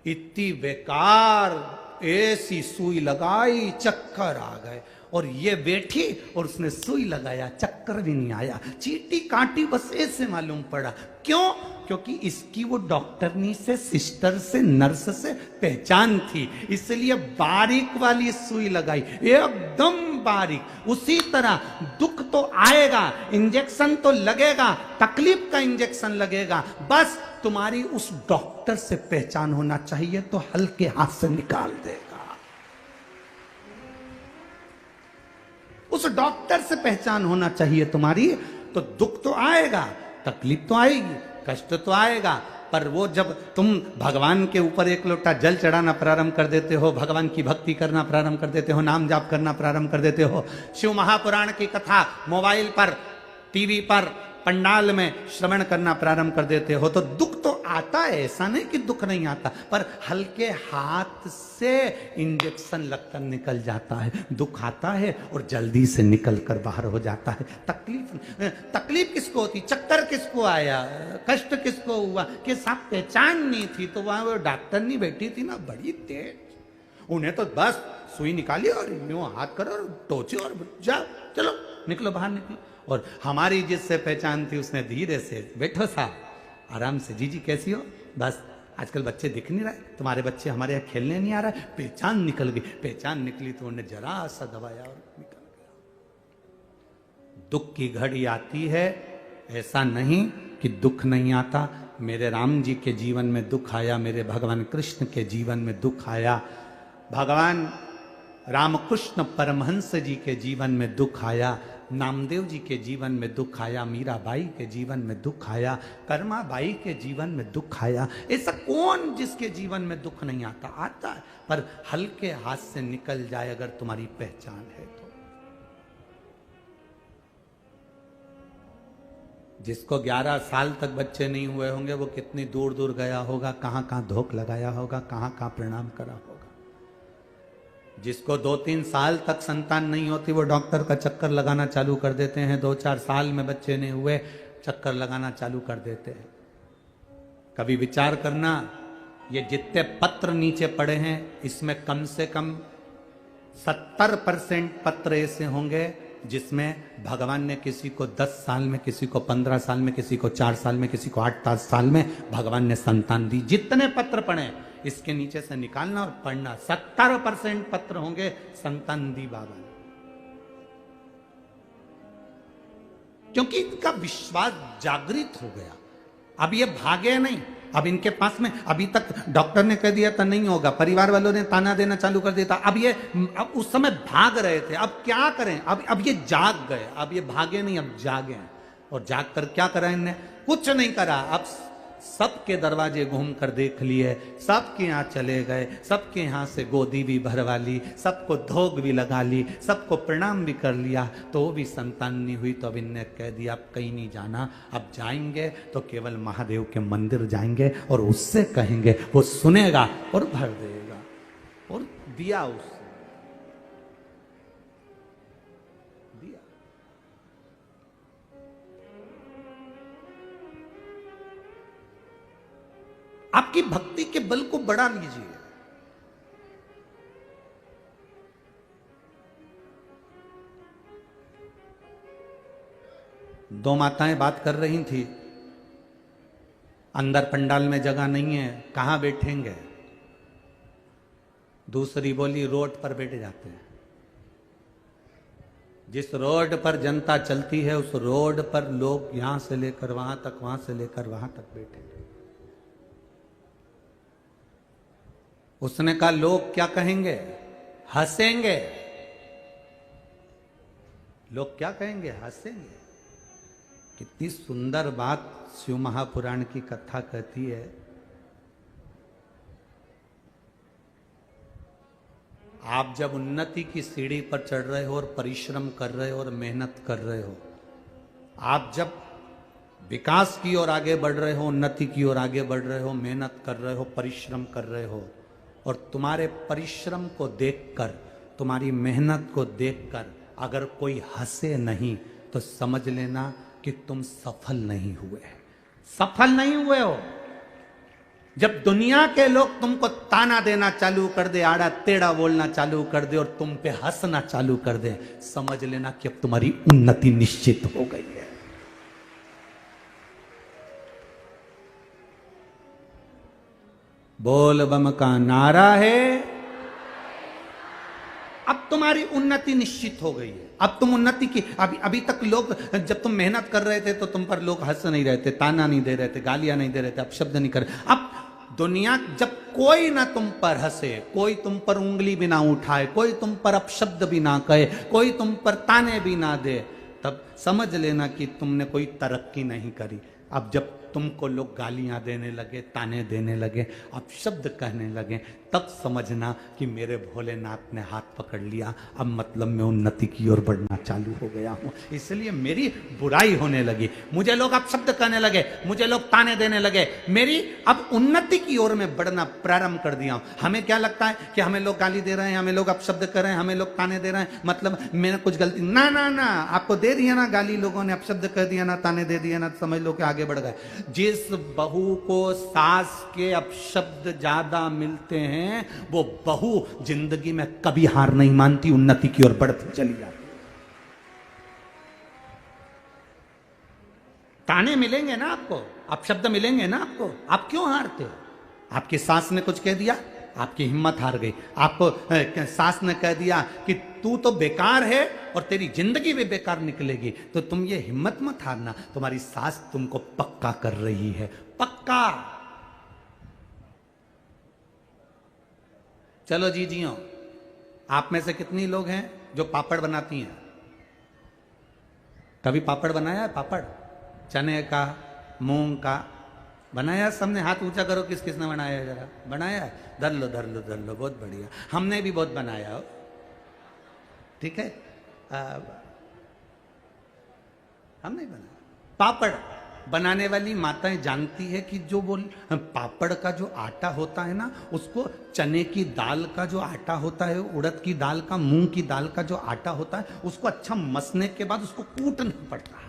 इतनी बेकार, ऐसी सुई लगाई, चक्कर आ गए। और ये बैठी और उसने सुई लगाया, चक्कर भी नहीं आया, चीटी काटी बस ऐसे मालूम पड़ा। क्यों? क्योंकि इसकी वो डॉक्टरनी से, सिस्टर से, नर्स से पहचान थी, इसलिए बारीक वाली सुई लगाई, एकदम बारीक। उसी तरह दुख तो आएगा, इंजेक्शन तो लगेगा, तकलीफ का इंजेक्शन लगेगा, बस तुम्हारी उस डॉक्टर से पहचान होना चाहिए तो हल्के हाथ से निकाल देगा। उस डॉक्टर से पहचान होना चाहिए तुम्हारी, तो दुख तो आएगा, तकलीफ तो आएगी, कष्ट तो आएगा, पर वो जब तुम भगवान के ऊपर एक लोटा जल चढ़ाना प्रारंभ कर देते हो, भगवान की भक्ति करना प्रारंभ कर देते हो, नाम जाप करना प्रारंभ कर देते हो, शिव महापुराण की कथा मोबाइल पर, टीवी पर, पंडाल में श्रवण करना प्रारंभ कर देते हो, तो दुख तो आता है, ऐसा नहीं कि दुख नहीं आता, पर हल्के हाथ से इंजेक्शन लगकर निकल जाता है। दुख आता है और जल्दी से निकल कर बाहर हो जाता है। तकलीफ किसको होती, चक्कर किसको आया, कष्ट किसको हुआ कि साहब पहचान नहीं थी, तो वहां वो डॉक्टर नहीं बैठी थी ना, बड़ी तेज, उन्हें तो बस सुई निकाली और यूं हाथ करो और टोचे और जाओ, चलो निकलो, बाहर निकलो। और हमारी जिससे पहचान थी उसने धीरे से, बैठो साहब, आराम से, जीजी कैसी हो, बस आजकल बच्चे दिख नहीं रहे, तुम्हारे बच्चे हमारे यहाँ खेलने नहीं आ रहा है, पहचान निकल गई। पहचान निकली तो उन्हें जरा सा दबाया और निकल गया। दुख की घड़ी आती है, ऐसा नहीं कि दुख नहीं आता। मेरे राम जी के जीवन में दुख आया, मेरे भगवान कृष्ण के जीवन में दुख आया, भगवान रामकृष्ण परमहंस जी के जीवन में दुख आया, नामदेव जी के जीवन में दुख आया, मीराबाई के जीवन में दुख आया, कर्मा बाई के जीवन में दुख आया। ऐसा कौन जिसके जीवन में दुख नहीं आता? आता है, पर हल्के हाथ से निकल जाए अगर तुम्हारी पहचान है तो। जिसको 11 साल तक बच्चे नहीं हुए होंगे वो कितनी दूर दूर गया होगा, कहां कहां धोख लगाया होगा, कहां कहां प्रणाम करा होगा। जिसको 2-3 साल तक संतान नहीं होती वो डॉक्टर का चक्कर लगाना चालू कर देते हैं, 2-4 साल में बच्चे नहीं हुए चक्कर लगाना चालू कर देते हैं। कभी विचार करना, ये जितने पत्र नीचे पड़े हैं इसमें कम से कम 70% पत्र ऐसे होंगे जिसमें भगवान ने किसी को 10 साल में, किसी को 15 साल में, किसी को 4 साल में, किसी को 8 साल में भगवान ने संतान दी। जितने पत्र पढ़े इसके नीचे से निकालना और पढ़ना, 70% पत्र होंगे संतान दी बाबा ने, क्योंकि इनका विश्वास जागृत हो गया। अब ये भागे नहीं, अब इनके पास में, अभी तक डॉक्टर ने कह दिया था नहीं होगा, परिवार वालों ने ताना देना चालू कर दिया था, अब उस समय भाग रहे थे, अब क्या करें, अब ये जाग गए, अब ये भागे नहीं, अब जागे हैं। और जाग कर क्या करा इनने? कुछ नहीं करा, अब सबके दरवाजे घूम कर देख लिए, सबके यहाँ चले गए, सबके यहाँ से गोदी भी भरवा ली, सबको धोग भी लगा ली, सबको प्रणाम भी कर लिया, तो वो भी संतान नहीं हुई। तो अब इनने कह दिया अब कहीं नहीं जाना, अब जाएंगे तो केवल महादेव के मंदिर जाएंगे और उससे कहेंगे, वो सुनेगा और भर देगा। और दिया उससे, दिया। आपकी भक्ति के बल को बढ़ा लीजिए। दो माताएं बात कर रही थी, अंदर पंडाल में जगह नहीं है, कहां बैठेंगे। दूसरी बोली रोड पर बैठ जाते हैं। जिस रोड पर जनता चलती है उस रोड पर लोग यहां से लेकर वहां तक, वहां से लेकर वहां तक बैठे। उसने कहा लोग क्या कहेंगे, हंसेंगे। लोग क्या कहेंगे, हंसेंगे। कितनी सुंदर बात शिव महापुराण की कथा कहती है। आप जब उन्नति की सीढ़ी पर चढ़ रहे हो और परिश्रम कर रहे हो और मेहनत कर रहे हो, आप जब विकास की ओर आगे बढ़ रहे हो, उन्नति की ओर आगे बढ़ रहे हो, मेहनत कर रहे हो, परिश्रम कर रहे हो, और तुम्हारे परिश्रम को देखकर, तुम्हारी मेहनत को देखकर अगर कोई हंसे नहीं तो समझ लेना कि तुम सफल नहीं हुए, सफल नहीं हुए हो। जब दुनिया के लोग तुमको ताना देना चालू कर दे, आड़ा टेढ़ा बोलना चालू कर दे और तुम पे हंसना चालू कर दे, समझ लेना कि अब तुम्हारी उन्नति निश्चित हो गई है। बोल बम का नारा है, अब तुम्हारी उन्नति निश्चित हो गई है। अब तुम उन्नति की, अभी तक लोग, जब तुम मेहनत कर रहे थे तो तुम पर लोग हंस नहीं रहे थे, ताना नहीं दे रहे थे, गालियां नहीं दे रहे थे, अपशब्द नहीं कर रहे। अब दुनिया, जब कोई ना तुम पर हंसे, कोई तुम पर उंगली भी ना उठाए, कोई तुम पर अपशब्द भी ना कहे, कोई तुम पर ताने भी ना दे, तब समझ लेना कि तुमने कोई तरक्की नहीं करी। अब जब तुमको लोग गालियां देने लगे, ताने देने लगे, अपशब्द कहने लगे, तब समझना कि मेरे भोलेनाथ ने हाथ पकड़ लिया, अब मतलब मैं उन्नति की ओर बढ़ना चालू हो गया हूं। इसलिए मेरी बुराई होने लगी, मुझे लोग अपशब्द कहने लगे, मुझे लोग ताने देने लगे, मेरी अब उन्नति की ओर में बढ़ना प्रारंभ कर दिया हूं। हमें क्या लगता है कि हमें लोग गाली दे रहे हैं, हमें लोग अपशब्द कर रहे हैं, हमें लोग ताने दे रहे हैं, मतलब मैंने कुछ गलती, ना ना ना, आपको दे दिया ना गाली, लोगों ने अपशब्द कह दिया ना, ताने दे दिया ना, समझ लो कि आगे बढ़ गए। जिस बहू को सास के अपशब्द ज्यादा मिलते हैं वो बहू जिंदगी में कभी हार नहीं मानती, उन्नति की ओर बढ़ती चली जाती। ताने मिलेंगे ना आपको, अपशब्द मिलेंगे ना आपको, आप क्यों हारते हो? आपकी सास ने कुछ कह दिया, आपकी हिम्मत हार गई। आपको सास ने कह दिया कि तू तो बेकार है और तेरी जिंदगी भी बेकार निकलेगी, तो तुम ये हिम्मत मत हारना, तुम्हारी सास तुमको पक्का कर रही है, पक्का। चलो जी जियो, आप में से कितनी लोग हैं जो पापड़ बनाती हैं? कभी पापड़ बनाया है? पापड़ चने का, मूंग का बनाया? सबने हाथ ऊंचा करो, किस किसने बनाया है? जरा बनाया है? धर लो धर लो धर लो, बहुत बढ़िया। हमने भी बहुत बनाया हो, ठीक है। हमने बनाया। पापड़ बनाने वाली माताएं जानती है कि जो वो पापड़ का जो आटा होता है ना, उसको चने की दाल का जो आटा होता है, उड़द की दाल का, मूंग की दाल का जो आटा होता है, उसको अच्छा मसने के बाद उसको कूटना पड़ता है।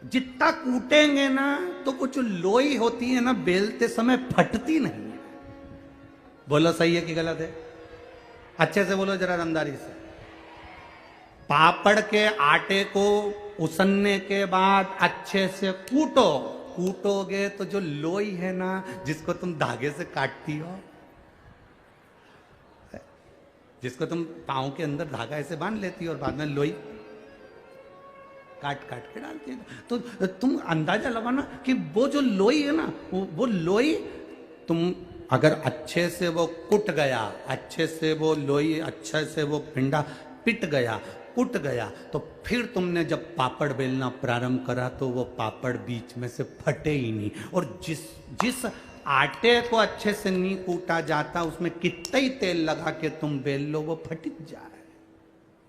जितना कूटेंगे ना तो कुछ लोई होती है ना, बेलते समय फटती नहीं है। बोलो सही है कि गलत है? अच्छे से बोलो जरा, रमदारी से। पापड़ के आटे को उसनने के बाद अच्छे से कूटो, कूटोगे तो जो लोई है ना, जिसको तुम धागे से काटती हो, जिसको तुम पांव के अंदर धागा ऐसे बांध लेती हो और बाद में लोई काट काट के डालती है, तो तुम अंदाजा लगाना कि वो जो लोई है ना, वो लोई तुम अगर अच्छे से वो कुट गया, अच्छे से वो लोई, अच्छे से वो पिंडा पिट गया, कुट गया, तो फिर तुमने जब पापड़ बेलना प्रारंभ करा तो वो पापड़ बीच में से फटे ही नहीं। और जिस आटे को अच्छे से नहीं कूटा जाता, उसमें कितना ही तेल लगा के तुम बेल लो, वो फट जाए,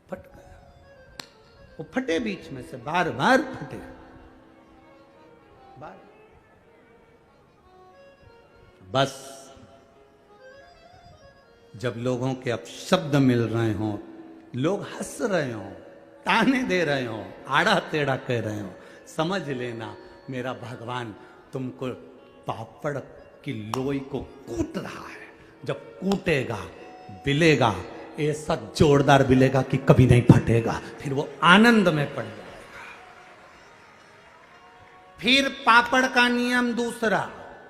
फट गया, वो फटे बीच में से, बार बार फटे, बार। बस जब लोगों के अपशब्द मिल रहे हों, लोग हंस रहे हों, ताने दे रहे हों, आड़ा टेढ़ा कह रहे हों, समझ लेना मेरा भगवान तुमको पापड़ की लोई को कूट रहा है। जब कूटेगा, बिलेगा, ऐसा जोरदार बिलेगा कि कभी नहीं फटेगा, फिर वो आनंद में पड़ जाएगा। फिर पापड़ का नियम दूसरा,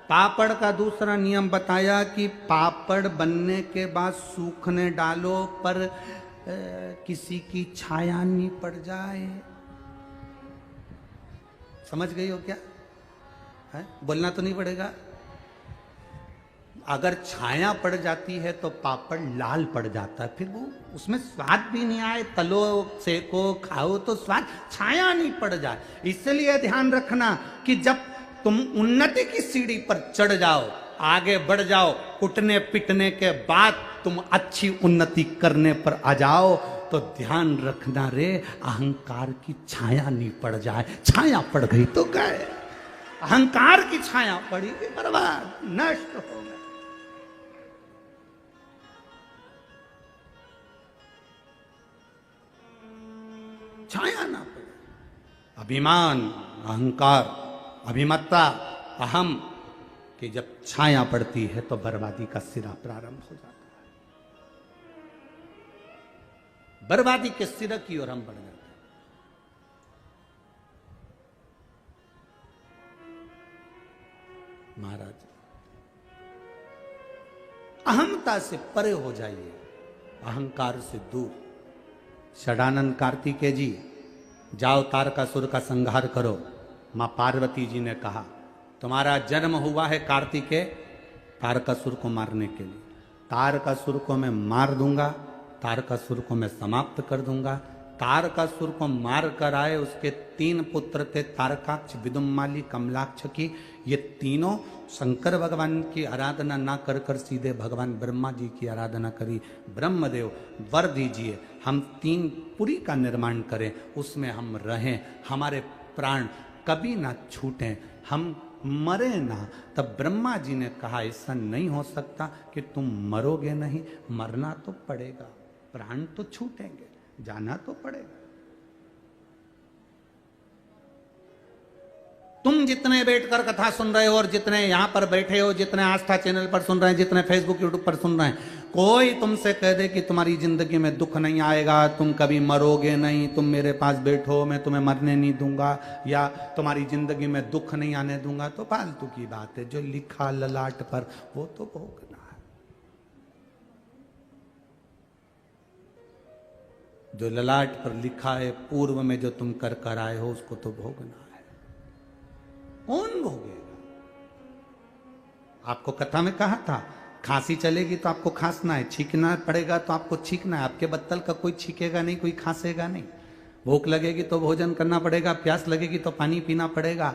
पापड़ का दूसरा नियम बताया कि पापड़ बनने के बाद सूखने डालो पर किसी की छाया नहीं पड़ जाए। समझ गई हो क्या है? बोलना तो नहीं पड़ेगा। अगर छाया पड़ जाती है तो पापड़ लाल पड़ जाता है, फिर वो उसमें स्वाद भी नहीं आए, तलो सेको खाओ तो स्वाद, छाया नहीं पड़ जाए। इसलिए ध्यान रखना कि जब तुम उन्नति की सीढ़ी पर चढ़ जाओ, आगे बढ़ जाओ, उठने पिटने के बाद तुम अच्छी उन्नति करने पर आ जाओ, तो ध्यान रखना रे अहंकार की छाया नहीं पड़ जाए। छाया पड़ गई तो गए, अहंकार की छाया पड़ी कि बर्बाद, नष्ट हो गए। छाया ना पड़े। अभिमान, अहंकार, अभिमत्ता, अहम कि जब छाया पड़ती है तो बर्बादी का सिरा प्रारंभ हो जाता है। बर्बादी के सिरे की ओर हम बढ़ जाते हैं। महाराज, अहमता से परे हो जाइए, अहंकार से दूर। षडानंद कार्तिकेय जी, जाओ तारकासुर का संहार करो। मां पार्वती जी ने कहा तुम्हारा जन्म हुआ है कार्तिकेय तारकासुर को मारने के लिए। तारकासुर को मैं मार दूंगा, तारकासुर को मैं समाप्त कर दूंगा। तारकासुर को मार कर आए, उसके 3 पुत्र थे, तारकाक्ष, विदुम्माली, कमलाक्ष की। ये तीनों शंकर भगवान की आराधना ना कर कर सीधे भगवान ब्रह्मा जी की आराधना करी। ब्रह्मदेव वर दीजिए हम 3 पुरी का निर्माण करें, उसमें हम रहें, हमारे प्राण कभी ना छूटें, हम मरे ना। तब ब्रह्मा जी ने कहा ऐसा नहीं हो सकता कि तुम मरोगे नहीं, मरना तो पड़ेगा, प्राण तो छूटेंगे, जाना तो पड़ेगा। तुम जितने बैठकर कथा सुन रहे हो और जितने यहां पर बैठे हो, जितने आस्था चैनल पर सुन रहे हैं, जितने फेसबुक यूट्यूब पर सुन रहे हैं, कोई तुमसे कह दे कि तुम्हारी जिंदगी में दुख नहीं आएगा, तुम कभी मरोगे नहीं, तुम मेरे पास बैठो मैं तुम्हें मरने नहीं दूंगा, या तुम्हारी जिंदगी में दुख नहीं आने दूंगा, तो फालतू की बात है। जो लिखा ललाट पर वो तो भोगना है, जो ललाट पर लिखा है पूर्व में जो तुम कर कर आए हो उसको तो भोगना है। कौन भोगेगा? आपको कथा में कहा था खांसी चलेगी तो आपको खांसना है, छींकना पड़ेगा तो आपको छींकना है। आपके बत्तल का कोई छींकेगा नहीं, कोई खांसेगा नहीं। भूख लगेगी तो भोजन करना पड़ेगा, प्यास लगेगी तो पानी पीना पड़ेगा,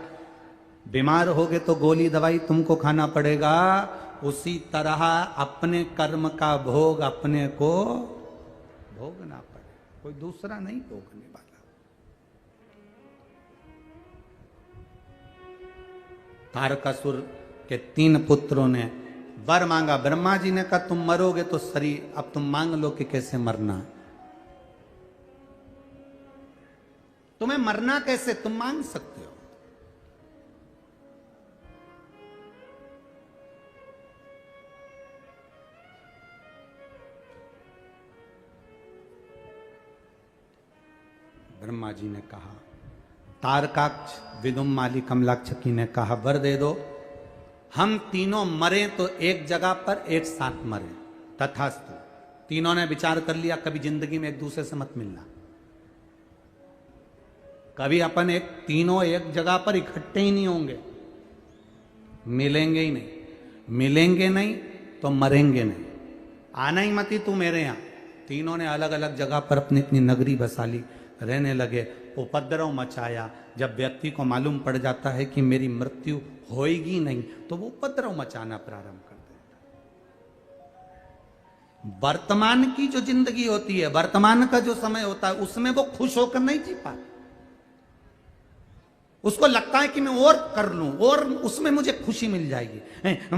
बीमार होगे तो गोली दवाई तुमको खाना पड़ेगा। उसी तरह अपने कर्म का भोग अपने को भोगना पड़े, कोई दूसरा नहीं भोगने वाला। तारकासुर के 3 पुत्रों ने वर मांगा, ब्रह्मा जी ने कहा तुम मरोगे तो शरीर, अब तुम मांग लो कि कैसे मरना है। तुम्हें मरना कैसे तुम मांग सकते हो। ब्रह्मा जी ने कहा, तारकाक्ष, विदुम्माली, कमलाक्षकी ने कहा वर दे दो, हम तीनों मरे तो एक जगह पर एक साथ मरे। तथास्तु। तीनों ने विचार कर लिया कभी जिंदगी में एक दूसरे से मत मिलना, कभी अपन तीनों एक जगह पर इकट्ठे ही नहीं होंगे, मिलेंगे ही नहीं, मिलेंगे नहीं तो मरेंगे नहीं। आना ही मत ही तू मेरे यहां। तीनों ने अलग अलग जगह पर अपनी अपनी नगरी बसा ली, रहने लगे, उपद्रव मचाया। जब व्यक्ति को मालूम पड़ जाता है कि मेरी मृत्यु होएगी नहीं तो वो उपद्रव मचाना प्रारंभ कर देता है। वर्तमान की जो जिंदगी होती है, वर्तमान का जो समय होता है, उसमें वो खुश होकर नहीं जी पाता। उसको लगता है कि मैं और कर लूं और उसमें मुझे खुशी मिल जाएगी।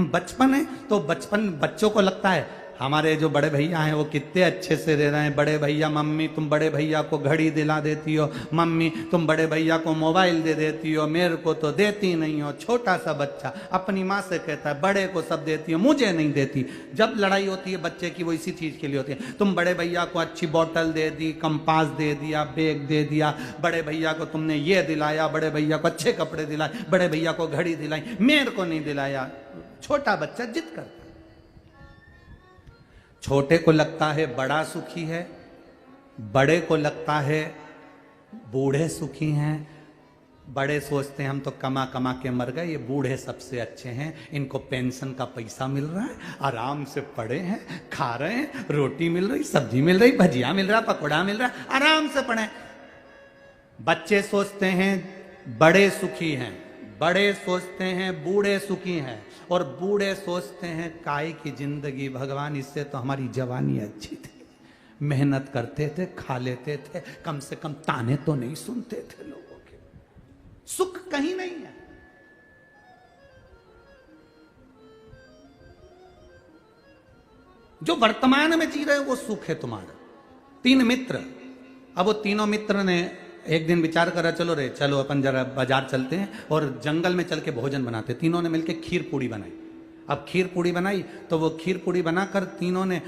बचपन है तो बचपन बच्चों को लगता है हमारे जो बड़े भैया हैं वो कितने अच्छे से रह रहे हैं। बड़े भैया, मम्मी तुम बड़े भैया को घड़ी दिला देती हो, मम्मी तुम बड़े भैया को मोबाइल दे देती हो, मेरे को तो देती नहीं हो। छोटा सा बच्चा अपनी माँ से कहता है बड़े को सब देती हो, मुझे नहीं देती। जब लड़ाई होती है बच्चे की वो इसी चीज के लिए होती है। तुम बड़े भैया को अच्छी बोतल दे दी, कंपास दे दिया, बैग दे दिया, बड़े भैया को तुमने ये दिलाया, बड़े भैया को अच्छे कपड़े दिलाए, बड़े भैया को घड़ी दिलाई, मेरे को नहीं दिलाया। छोटा बच्चा जिद करता है। छोटे को लगता है बड़ा सुखी है, बड़े को लगता है बूढ़े सुखी हैं। बड़े सोचते हैं हम तो कमा कमा के मर गए, ये बूढ़े सबसे अच्छे हैं, इनको पेंशन का पैसा मिल रहा है, आराम से पड़े हैं, खा रहे हैं, रोटी मिल रही, सब्जी मिल रही, भजिया मिल रहा, पकौड़ा मिल रहा, आराम से पड़े। बच्चे सोचते हैं बड़े सुखी हैं, बड़े सोचते हैं बूढ़े सुखी हैं, और बूढ़े सोचते हैं काय की जिंदगी भगवान, इससे तो हमारी जवानी अच्छी थी, मेहनत करते थे, खा लेते थे, कम से कम ताने तो नहीं सुनते थे लोगों के। सुख कहीं नहीं है। जो वर्तमान में जी रहे हो वो सुख है तुम्हारा। 3 मित्र, अब वो तीनों मित्र ने एक दिन विचार करा, चलो रे चलो अपन जरा बाजार चलते हैं और जंगल में चल के भोजन बनाते। तीनों ने मिलके खीर पूड़ी बनाई। अब खीर पूड़ी बनाई तो वो खीर पूड़ी बनाकर तीनों ने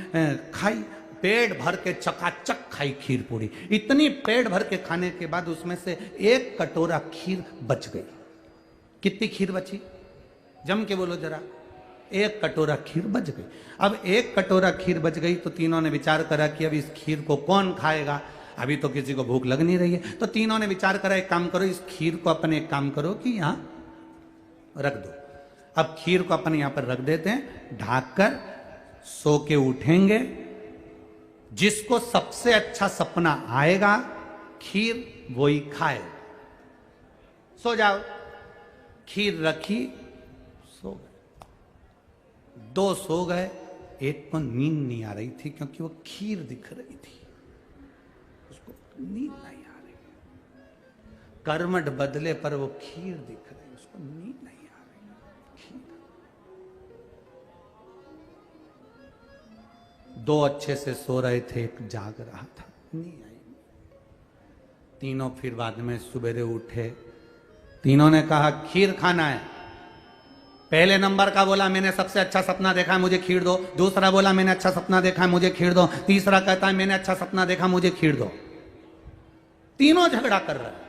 खाई, पेट भर के चकाचक खाई खीर पूड़ी। इतनी पेट भर के खाने के बाद उसमें से 1 कटोरा खीर बच गई। कितनी खीर बची? जम के बोलो जरा। 1 कटोरा खीर बच गई। अब 1 कटोरा खीर बच गई तो तीनों ने विचार करा कि अब इस खीर को कौन खाएगा, अभी तो किसी को भूख लग नहीं रही है। तो तीनों ने विचार करा एक काम करो, इस खीर को अपन एक काम करो कि यहां रख दो। अब खीर को अपन यहां पर रख देते हैं, ढाककर सो के उठेंगे, जिसको सबसे अच्छा सपना आएगा खीर वही खाए। सो जाओ। खीर रखी, सो गए। 2 सो गए, एक को नींद नहीं आ रही थी क्योंकि वो खीर दिख रही थी, नींद नहीं आ रही। कर्मठ बदले पर वो खीर दिख रही, उसको नींद नहीं आ रही। खीर। 2 अच्छे से सो रहे थे, एक जाग रहा था, नींद आई। तीनों फिर बाद में सुबेरे उठे, तीनों ने कहा खीर खाना है। पहले नंबर का बोला मैंने सबसे अच्छा सपना देखा है, मुझे खीर दो। दूसरा बोला मैंने अच्छा सपना देखा है, मुझे खीर दो। तीसरा कहता है मैंने अच्छा सपना देखा, मुझे खीर दो। तीनों झगड़ा कर रहे हैं।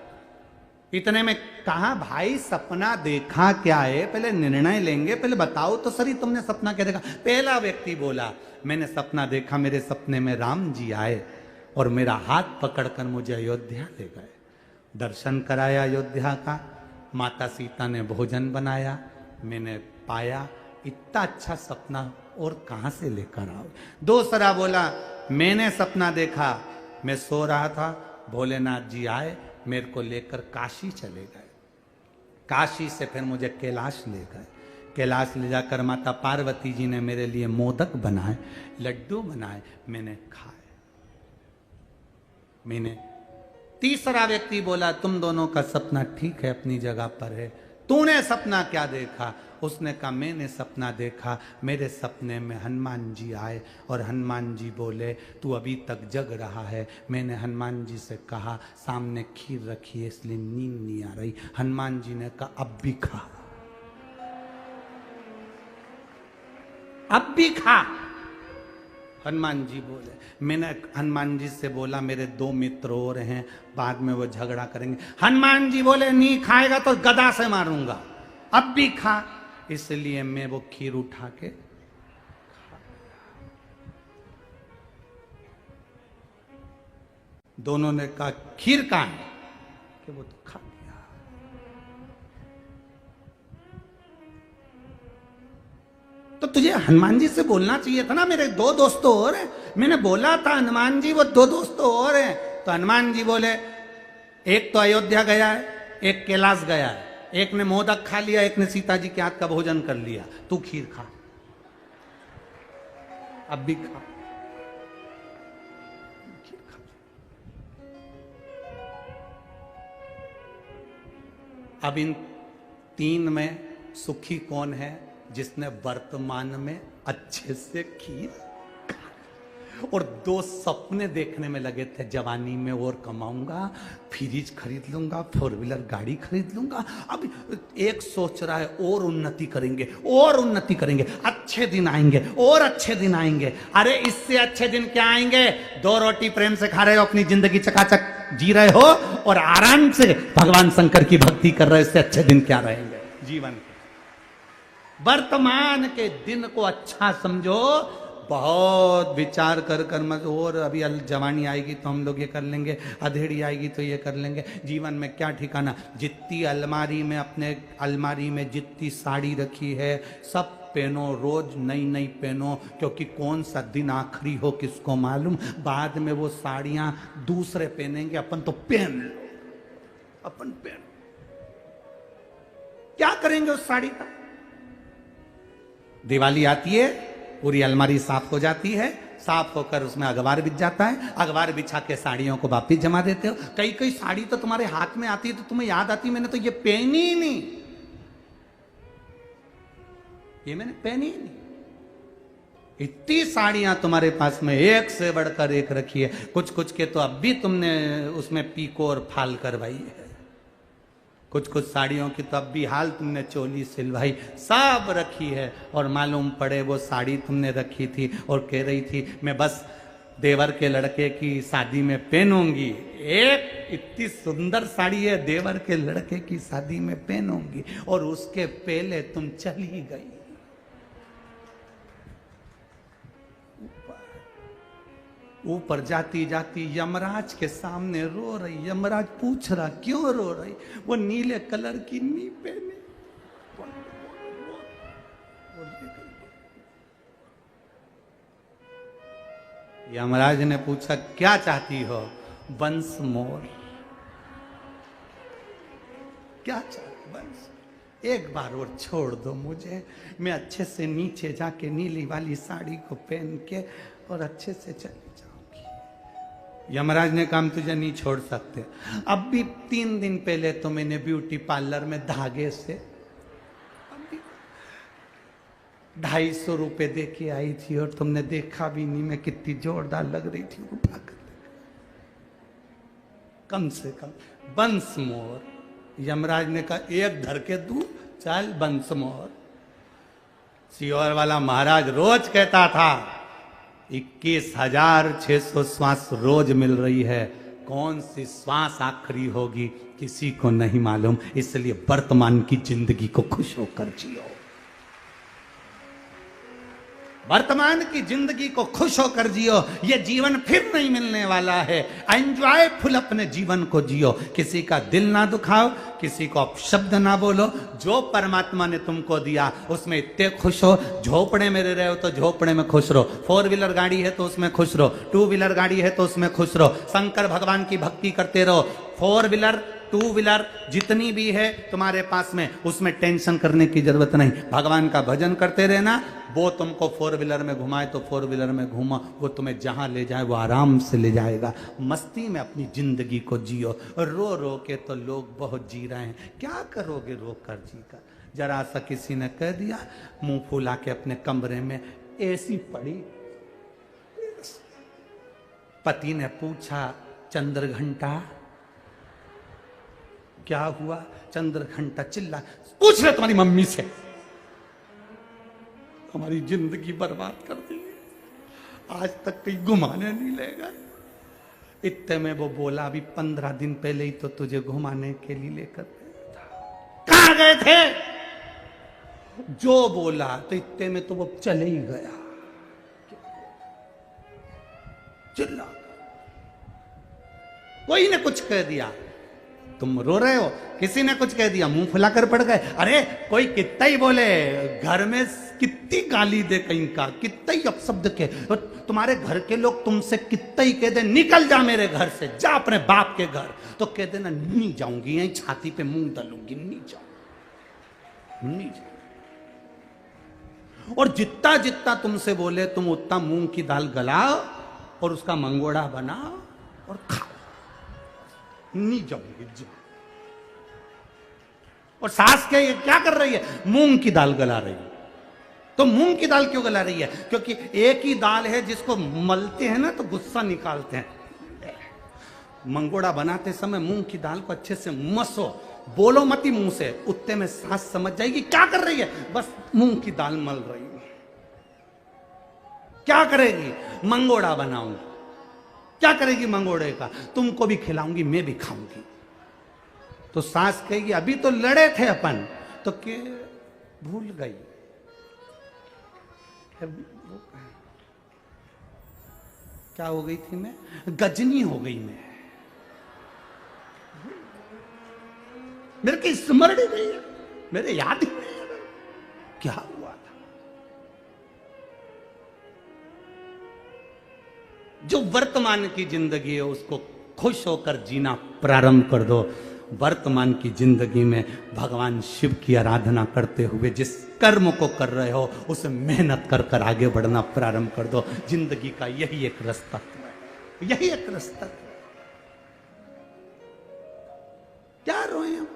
इतने में कहा भाई सपना देखा क्या है, पहले निर्णय लेंगे, पहले बताओ तो सही तुमने सपना क्या देखा। पहला व्यक्ति बोला मैंने सपना देखा, मेरे सपने में राम जी आए और मेरा हाथ पकड़कर मुझे अयोध्या ले गए, दर्शन कराया अयोध्या का, माता सीता ने भोजन बनाया, मैंने पाया, इतना अच्छा सपना और कहां से लेकर आओ। दूसरा बोला मैंने सपना देखा, मैं सो रहा था, भोलेनाथ जी आए, मेरे को लेकर काशी चले गए, काशी से फिर मुझे कैलाश ले गए, कैलाश ले जाकर माता पार्वती जी ने मेरे लिए मोदक बनाए, लड्डू बनाए, मैंने खाए। मैंने तीसरा व्यक्ति बोला तुम दोनों का सपना ठीक है, अपनी जगह पर है, तूने सपना क्या देखा? उसने कहा मैंने सपना देखा, मेरे सपने में हनुमान जी आए और हनुमान जी बोले तू अभी तक जग रहा है। मैंने हनुमान जी से कहा सामने खीर रखी है इसलिए नींद नहीं आ रही। हनुमान जी ने कहा अब भी खा, अब भी खा। हनुमान जी बोले, मैंने हनुमान जी से बोला मेरे 2 मित्र और हैं, बाद में वो झगड़ा करेंगे। हनुमान जी बोले नहीं खाएगा तो गदा से मारूंगा, अब भी खा। इसलिए मैं वो खीर उठा के खा। दोनों ने कहा खीर कहां है, कि वो तो खा गया। तो तुझे हनुमान जी से बोलना चाहिए था ना, मेरे 2 दोस्त और हैं। मैंने बोला था हनुमान जी वो 2 दोस्त और हैं। तो हनुमान जी बोले एक तो अयोध्या गया है, एक कैलाश गया है, एक ने मोदक खा लिया, एक ने सीता जी के हाथ का भोजन कर लिया, तू खीर खा, अब भी खा, खीर खा। अब इन 3 में सुखी कौन है? जिसने वर्तमान में अच्छे से खीर और 2 सपने देखने में लगे थे, जवानी में और कमाऊंगा, फ्रिज खरीद लूंगा, 4 व्हीलर गाड़ी खरीद लूंगा। अब एक सोच रहा है और उन्नति करेंगे, और उन्नति करेंगे, अच्छे दिन आएंगे और अच्छे दिन आएंगे। अरे इससे अच्छे दिन क्या आएंगे? 2 रोटी प्रेम से खा रहे हो, अपनी जिंदगी चकाचक जी रहे हो और आराम से भगवान शंकर की भक्ति कर रहे हो, इससे अच्छे दिन क्या रहेंगे जीवन के? वर्तमान के दिन को अच्छा समझो, बहुत विचार कर कर मत। और अभी जवानी आएगी तो हम लोग ये कर लेंगे, अधेड़ी आएगी तो ये कर लेंगे। जीवन में क्या ठिकाना? जितनी अलमारी में, अपने अलमारी में जितनी साड़ी रखी है सब पहनो, रोज नई नई पहनो, क्योंकि कौन सा दिन आखिरी हो किसको मालूम। बाद में वो साड़ियां दूसरे पहनेंगे, अपन तो पहन लो, अपन पहन। क्या करेंगे उस साड़ी का? दिवाली आती है, पूरी अलमारी साफ हो जाती है, साफ होकर उसमें अखबार बिछ जाता है, अखबार बिछा के साड़ियों को वापिस जमा देते हो। कई कई साड़ी तो तुम्हारे हाथ में आती है तो तुम्हें याद आती है, मैंने तो ये पहनी ही नहीं, ये मैंने पहनी ही नहीं। इतनी साड़ियां तुम्हारे पास में एक से बढ़कर एक रखी है। कुछ कुछ के तो अब भी तुमने उसमें पीको और फाल करवाई है, कुछ कुछ साड़ियों की तो अब भी हाल तुमने चोली सिलवाई, सब रखी है। और मालूम पड़े वो साड़ी तुमने रखी थी और कह रही थी मैं बस देवर के लड़के की शादी में पहनूंगी। एक इतनी सुंदर साड़ी है, देवर के लड़के की शादी में पहनूंगी, और उसके पहले तुम चली गई। ऊपर जाती जाती यमराज के सामने रो रही। यमराज पूछ रहा क्यों रो रही? वो नीले कलर की नी पहने। यमराज ने पूछा क्या चाहती हो? Once more. क्या चाहती? वंस, एक बार और छोड़ दो मुझे, मैं अच्छे से नीचे जाके नीली वाली साड़ी को पहन के और अच्छे से चली जाऊंगी। यमराज ने कहा तुझे नहीं छोड़ सकते। अब भी 3 दिन पहले तो मैंने ब्यूटी पार्लर में धागे से 250 रुपए दे के आई थी और तुमने देखा भी नहीं मैं कितनी जोरदार लग रही थी। उठा कर कम से कम बंस मोर। यमराज ने कहा एक धर के दू, चल बंस मोर। सीहोर वाला महाराज रोज कहता था 21,600 श्वास रोज मिल रही है, कौन सी श्वास आखिरी होगी किसी को नहीं मालूम। इसलिए वर्तमान की जिंदगी को खुश होकर जियो, वर्तमान की जिंदगी को खुश होकर जियो। ये जीवन फिर नहीं मिलने वाला है। एंजॉयफुल अपने जीवन को जियो, किसी का दिल ना दुखाओ, किसी को अपशब्द ना बोलो। जो परमात्मा ने तुमको दिया उसमें इतने खुश हो। झोपड़े में रह रहे हो तो झोपड़े में खुश रहो, 4 व्हीलर गाड़ी है तो उसमें खुश रहो, 2 व्हीलर गाड़ी है तो उसमें खुश रहो। शंकर भगवान की भक्ति करते रहो। 4 व्हीलर 2 व्हीलर जितनी भी है तुम्हारे पास में, उसमें टेंशन करने की जरूरत नहीं। भगवान का भजन करते रहना। वो तुमको 4 व्हीलर में घुमाए तो 4 व्हीलर में घुमा, वो तुम्हें जहां ले जाए वो आराम से ले जाएगा। मस्ती में अपनी जिंदगी को जियो। रो रो के तो लोग बहुत जी रहे हैं, क्या करोगे रो कर जी कर? जरा सा किसी ने कह दिया, मुंह फुला के अपने कमरे में एसी पड़ी। पति ने पूछा चंद्र घंटा क्या हुआ? चंद्र घंटा चिल्ला, पूछ रहे तुम्हारी मम्मी से, हमारी जिंदगी बर्बाद कर दी, आज तक कहीं घुमाने नहीं ले गए। इतने में वो बोला अभी 15 दिन पहले ही तो तुझे घुमाने के लिए लेकर गया था। कहां गए थे? जो बोला तो इतने में तो वो चले ही गया। चिल्ला, कोई ने कुछ कह दिया तुम रो रहे हो, किसी ने कुछ कह दिया मुंह फुलाकर पड़ गए। अरे कोई कितना ही बोले, घर में कितनी गाली दे कहीं का, कितना ही अपशब्द के, तुम्हारे घर के लोग तुमसे कितना ही कह दे निकल जा मेरे घर से, जा अपने बाप के घर, तो कह देना नहीं जाऊंगी, यहीं छाती पे मुंह डालूंगी, नहीं जाऊंगी, नहीं जाऊंगी। और जितना जितना तुमसे बोले तुम उतना मूंग की दाल गलाओ और उसका मंगोड़ा बनाओ और खाओ, नहीं जाऊंगी जा। और सास क्या कर रही है? मूंग की दाल गला रही है। तो मूंग की दाल क्यों गला रही है? क्योंकि एक ही दाल है जिसको मलते हैं ना तो गुस्सा निकालते हैं। मंगोड़ा बनाते समय मूंग की दाल को अच्छे से मसो, बोलो मती मुंह से, उत्ते में सास समझ जाएगी क्या कर रही है, बस मूंग की दाल मल रही है। क्या करेगी? मंगोड़ा बनाऊंगी। क्या करेगी मंगोड़े का? तुमको भी खिलाऊंगी, मैं भी खाऊंगी। तो सास कहेगी अभी तो लड़े थे अपन, तो के भूल गई। क्या हो गई थी मैं? गजनी हो गई मैं, मेरे की स्मरण ही नहीं है, मेरे याद ही नहीं है क्या हुआ था। जो वर्तमान की जिंदगी है उसको खुश होकर जीना प्रारंभ कर दो। वर्तमान की जिंदगी में भगवान शिव की आराधना करते हुए जिस कर्म को कर रहे हो उसे मेहनत कर कर आगे बढ़ना प्रारंभ कर दो। जिंदगी का यही एक रास्ता है, यही एक रास्ता है। क्या रोए हम?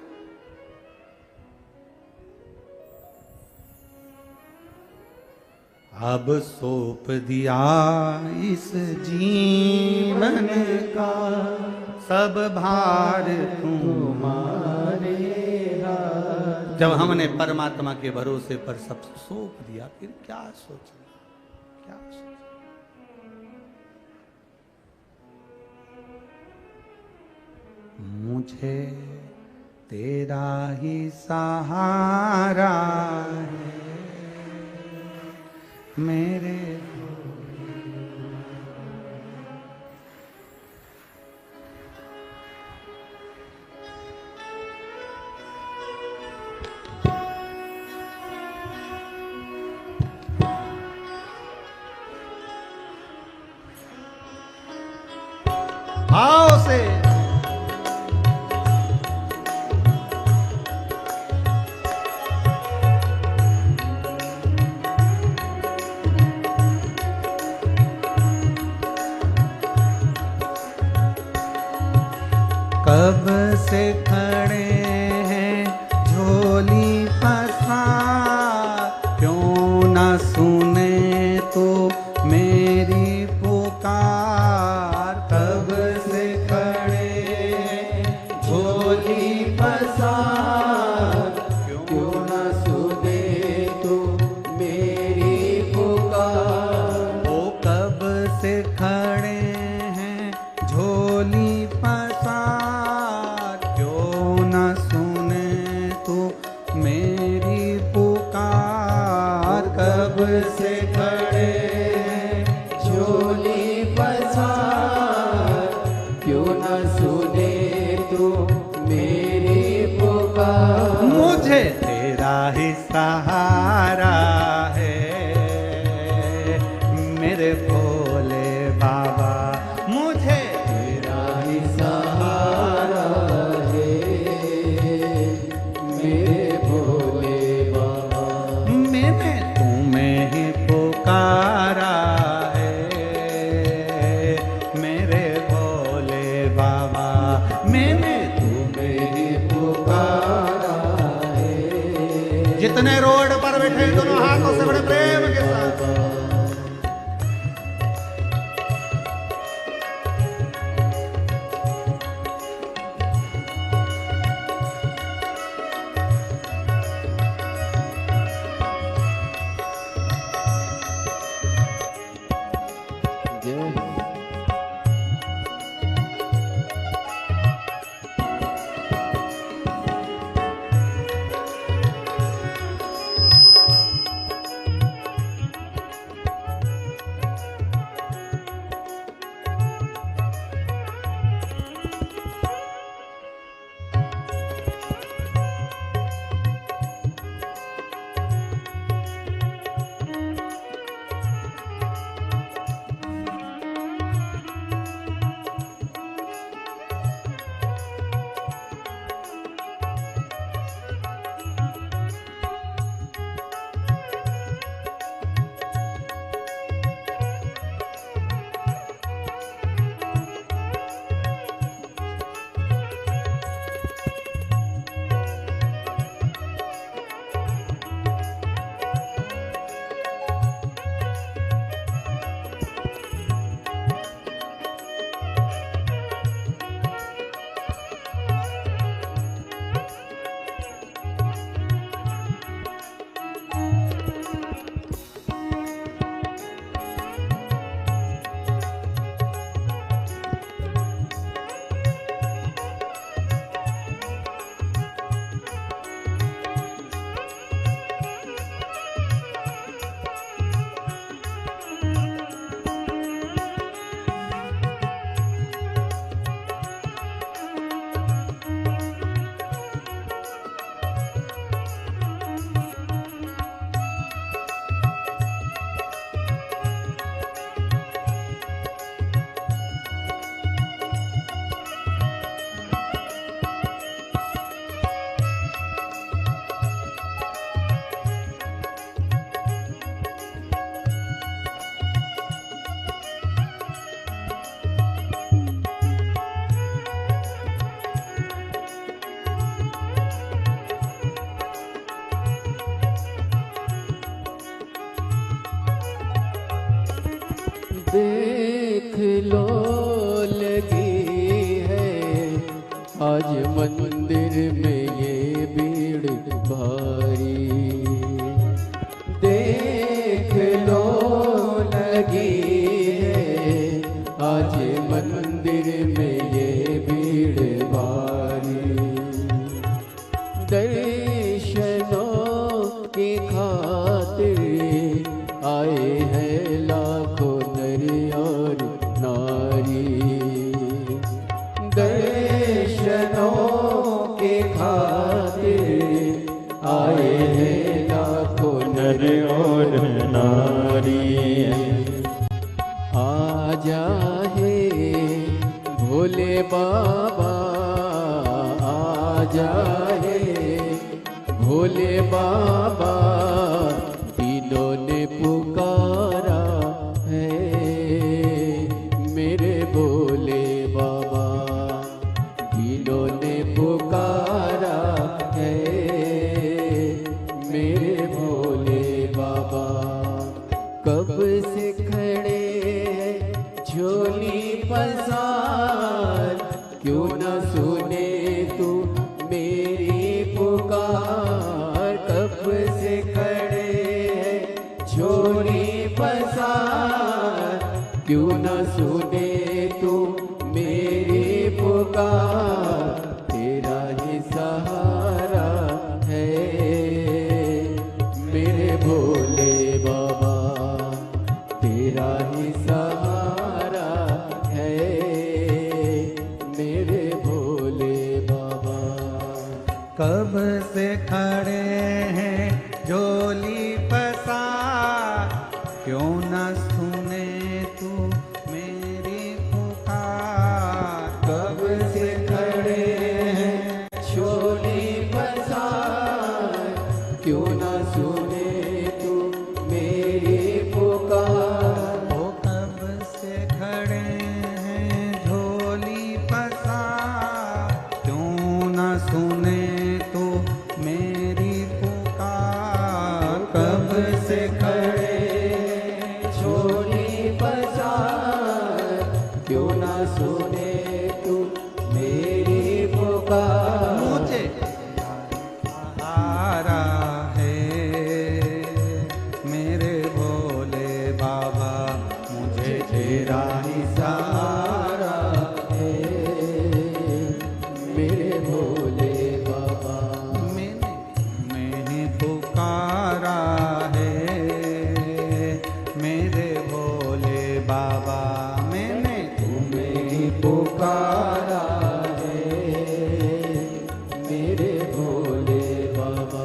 अब सौंप दिया इस जीवन का सब भार तुम्हारे हाथ। जब हमने परमात्मा के भरोसे पर सब सौंप दिया फिर क्या सोचना, क्या सोचना। मुझे तेरा ही सहारा है मेरे आओ से कब से खड़े हैं झोली पसार, क्यों ना सुने तो मेरी पुकार। कब से खड़े हैं झोली पसार, क्यों ना सुने तो मेरी पुकार। वो कब से खड़े हैं झोली पसार, क्यों न सुने तो मेरी पुकार। कब से खड़े झोली पसार, क्यों न सुने तो मेरी पुकार। मुझे तेरा ही सहारा है मेरे भोले बाबा। मुझे तेरा ही सहारा है मेरे भोले बाबा। मैंने तुम्हें ही पुकारा है मेरे भोले बाबा। मैंने तुम्हें ही पुकारा है। जितने रोड पर बैठे दोनों हाथों से बड़े प्रेम के साथ देख लो लगी है आज मंदिर में ये भीड़ भारी। देख लो लगी है आज मंदिर में ये भीड़ भारी। दर्शनों की खातिर आए हैं लाखों नर और नारी। दर्शनों के खातिर आए हैं लाखों नर और नारी। आजा है भोले बाबा, आजा है भोले बाबा, तीनों ने पुकारा है मेरे भोले बाबा। तीनों ने पुकारा है मेरे भोले बाबा। कब से खड़े हैं झोली पसार, क्यों न सुने तू मेरी पुकार। कब से खड़े हैं झोली पसार, क्यों न सुने तू मेरी पुकार। तेरा ही सहारा है मेरे भोले बाबा, तेरा ही सहारा है मेरे भोले बाबा। कब से खड़े हैं झोली पसार, क्यों न सुने तू मेरी पुकार। कब से खड़े हैं झोली पसार, क्यों न सुने तू मेरी पुकार। ओ कब से खड़े हैं झोली पसार, क्यों न सुने तू मेरी पुकार। कब से खड़े झोली पसार, क्यों न सुने तू मेरी पुकार। मुझे सहारा है मेरे भोले बाबा, मुझे तेरा ही सहारा है मेरे भोले बाबा। मैंने पुकारा है मेरे भोले बाबा। मैंने तुम्हें पुकारा है मेरे भोले बाबा।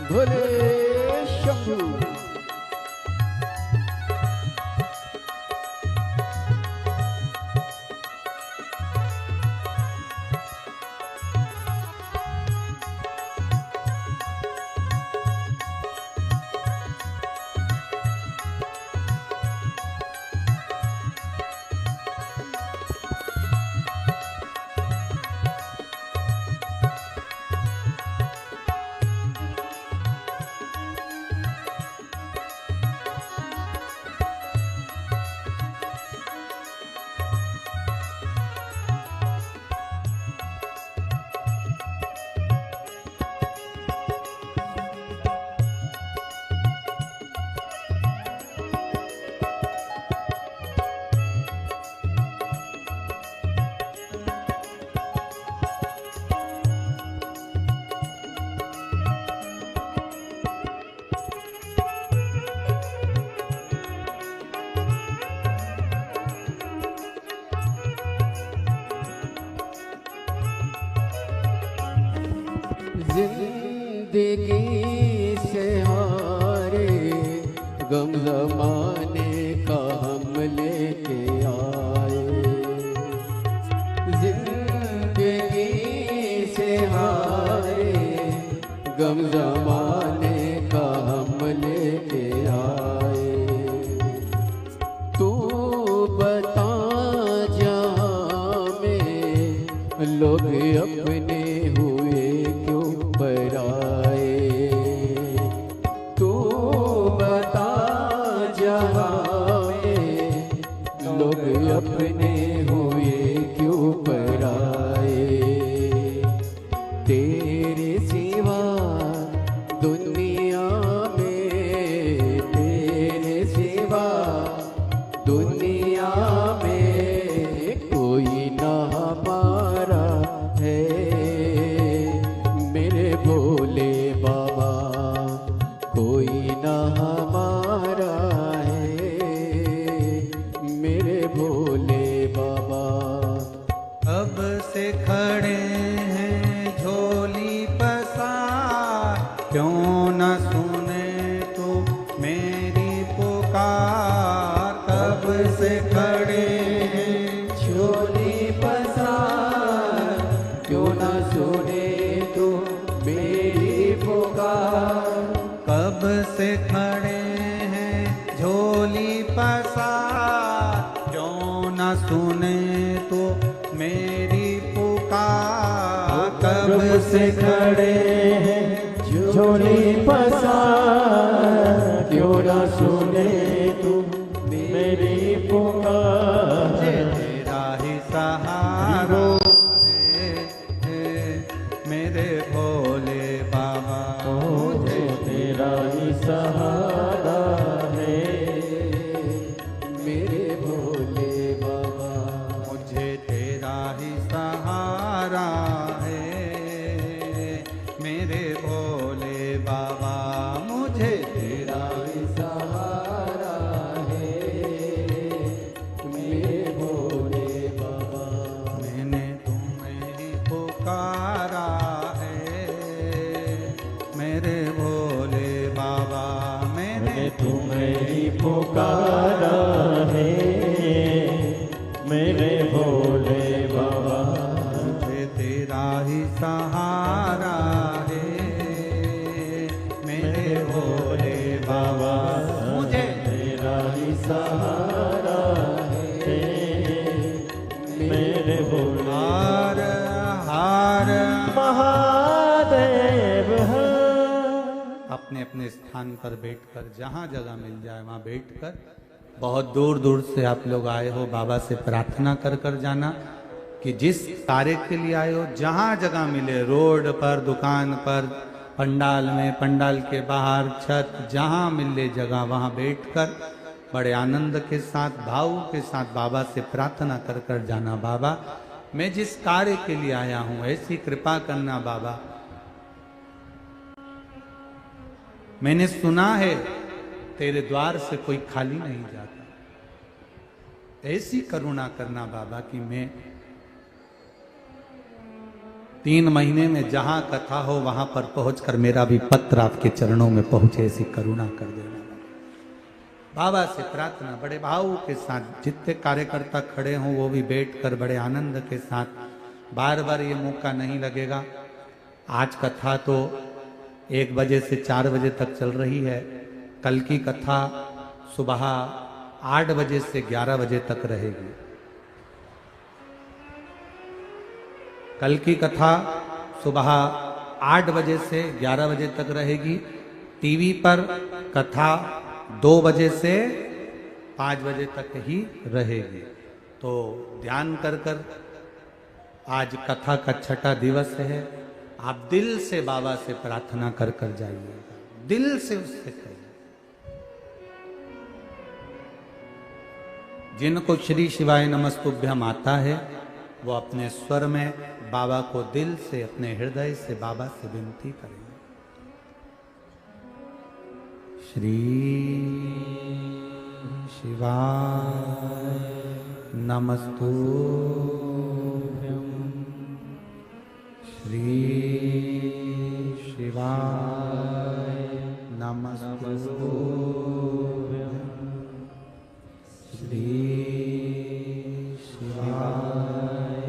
भोले शंभू। जिंदगी से हारे गम जमाने का हम लेके आए। जिंदगी से हारे गम जमाने का हम लेके आए। तू बता जहाँ में लोग अपने हुए क्यों पराए। तू बता जहाँ में लोग अपने हुए क्यों पराए। तेरे सिवा दुनिया में, तेरे सिवा दुनिया में कोई ना हमारा है। मेरे भोले बाबा कोई ना हमारा है। मेरे भोले बाबा अब से खड़े हैं झोली पसार, क्यों न सुने तो मेरी पुकार। कब से खड़े हैं झोली पसार, क्यों ना सुने तो मेरी पुकार। कब से खड़े हैं झोली पसार, क्यों न सुने तो मेरी पुकार। कब से खड़े हैं झोली पसार, क्यों ना सुने तू मेरी पुकार। तेरा ही सहारा है मेरे भोले बाबा। मुझे तेरा ही सहारा है मेरे भोले बाबा। मुझे तेरा ही सहारा है मेरे भोले बाबा। मुझे तेरा ही सहारा है मेरे भोले बाबा। मैंने तुम्हें ही पुकारा है मेरे भोले बाबा। मैंने तुम्हें ही पुकारा है मेरे भोले बाबा। मुझे तेरा ही सहारा है मेरे भोले बाबा। मुझे तेरा ही सहारा है मेरे भोले। हार हार महादेव है। अपने अपने स्थान पर बैठकर, जहाँ जगह मिल जाए वहाँ बैठकर, बहुत दूर दूर से आप लोग आए हो, बाबा से प्रार्थना कर कर जाना कि जिस कार्य के लिए आए हो, जहाँ जगह मिले, रोड पर, दुकान पर, पंडाल में, पंडाल के बाहर, छत, जहाँ मिले जगह वहाँ बैठकर बड़े आनंद के साथ, भाव के साथ बाबा से प्रार्थना कर कर जाना। बाबा, मैं जिस कार्य के लिए आया हूँ ऐसी कृपा करना बाबा। मैंने सुना है तेरे द्वार से कोई खाली नहीं जाता। ऐसी करुणा करना बाबा कि मैं 3 महीने में जहां कथा हो वहां पर पहुंचकर मेरा भी पत्र आपके चरणों में पहुंचे, ऐसी करुणा कर देना बाबा से प्रार्थना। बड़े भाव के साथ जितने कार्यकर्ता खड़े हों वो भी बैठकर बड़े आनंद के साथ। बार बार ये मौका नहीं लगेगा। आज कथा तो 1 बजे से 4 बजे तक चल रही है। कल की कथा सुबह 8 बजे से 11 बजे तक रहेगी। कल की कथा सुबह 8 बजे से 11 बजे तक रहेगी। टीवी पर कथा 2 बजे से 5 बजे तक ही रहेगी। तो ध्यान कर कर, आज कथा का 6ठा दिवस है। आप दिल से बाबा से प्रार्थना कर कर जाइएगा, दिल से उससे कहिए। जिनको श्री शिवाय नमस्तुभ्यम आता है वो अपने स्वर में बाबा को दिल से, अपने हृदय से बाबा से विनती करेंगे। श्री शिवाय नमस्तुभ्यम, श्री शिवाय नमस्तुभ्यं श्री शिवाय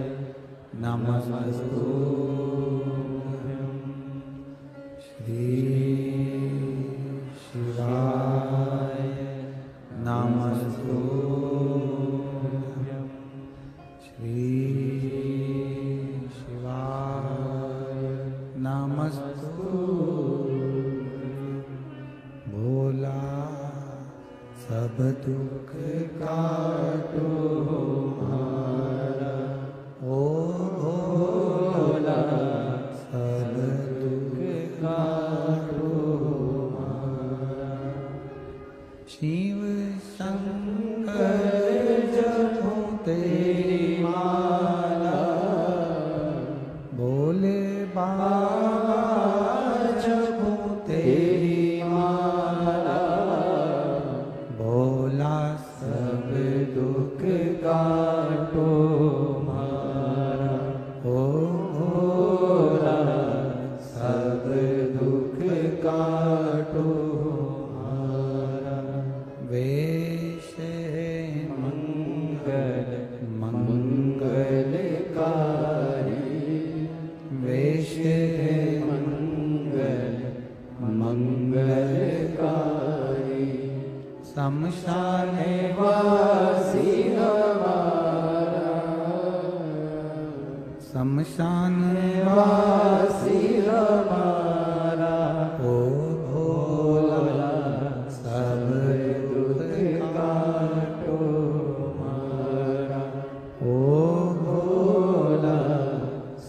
नमस्तुभ्यं श्री शिवाय नमस्तुभ्यं श्री शिवाय नमस्तुभ्यं भोला सब दुख काटो हमारा ओ भोला सब दुख काटो हमारा शिव शंकर जपो तेरी माला भोले बाबा जपो तेरी माला भोला सब दुख काटो हमारा ओ भोला सब दुख काटो हमारा वेश है मंगल मंगलकारी वेश है मंगल मंगलकारी शमशान वासी हमारा शमशान वासी हमारा ओ भोला सब दुख काटो हमारा ओ भोला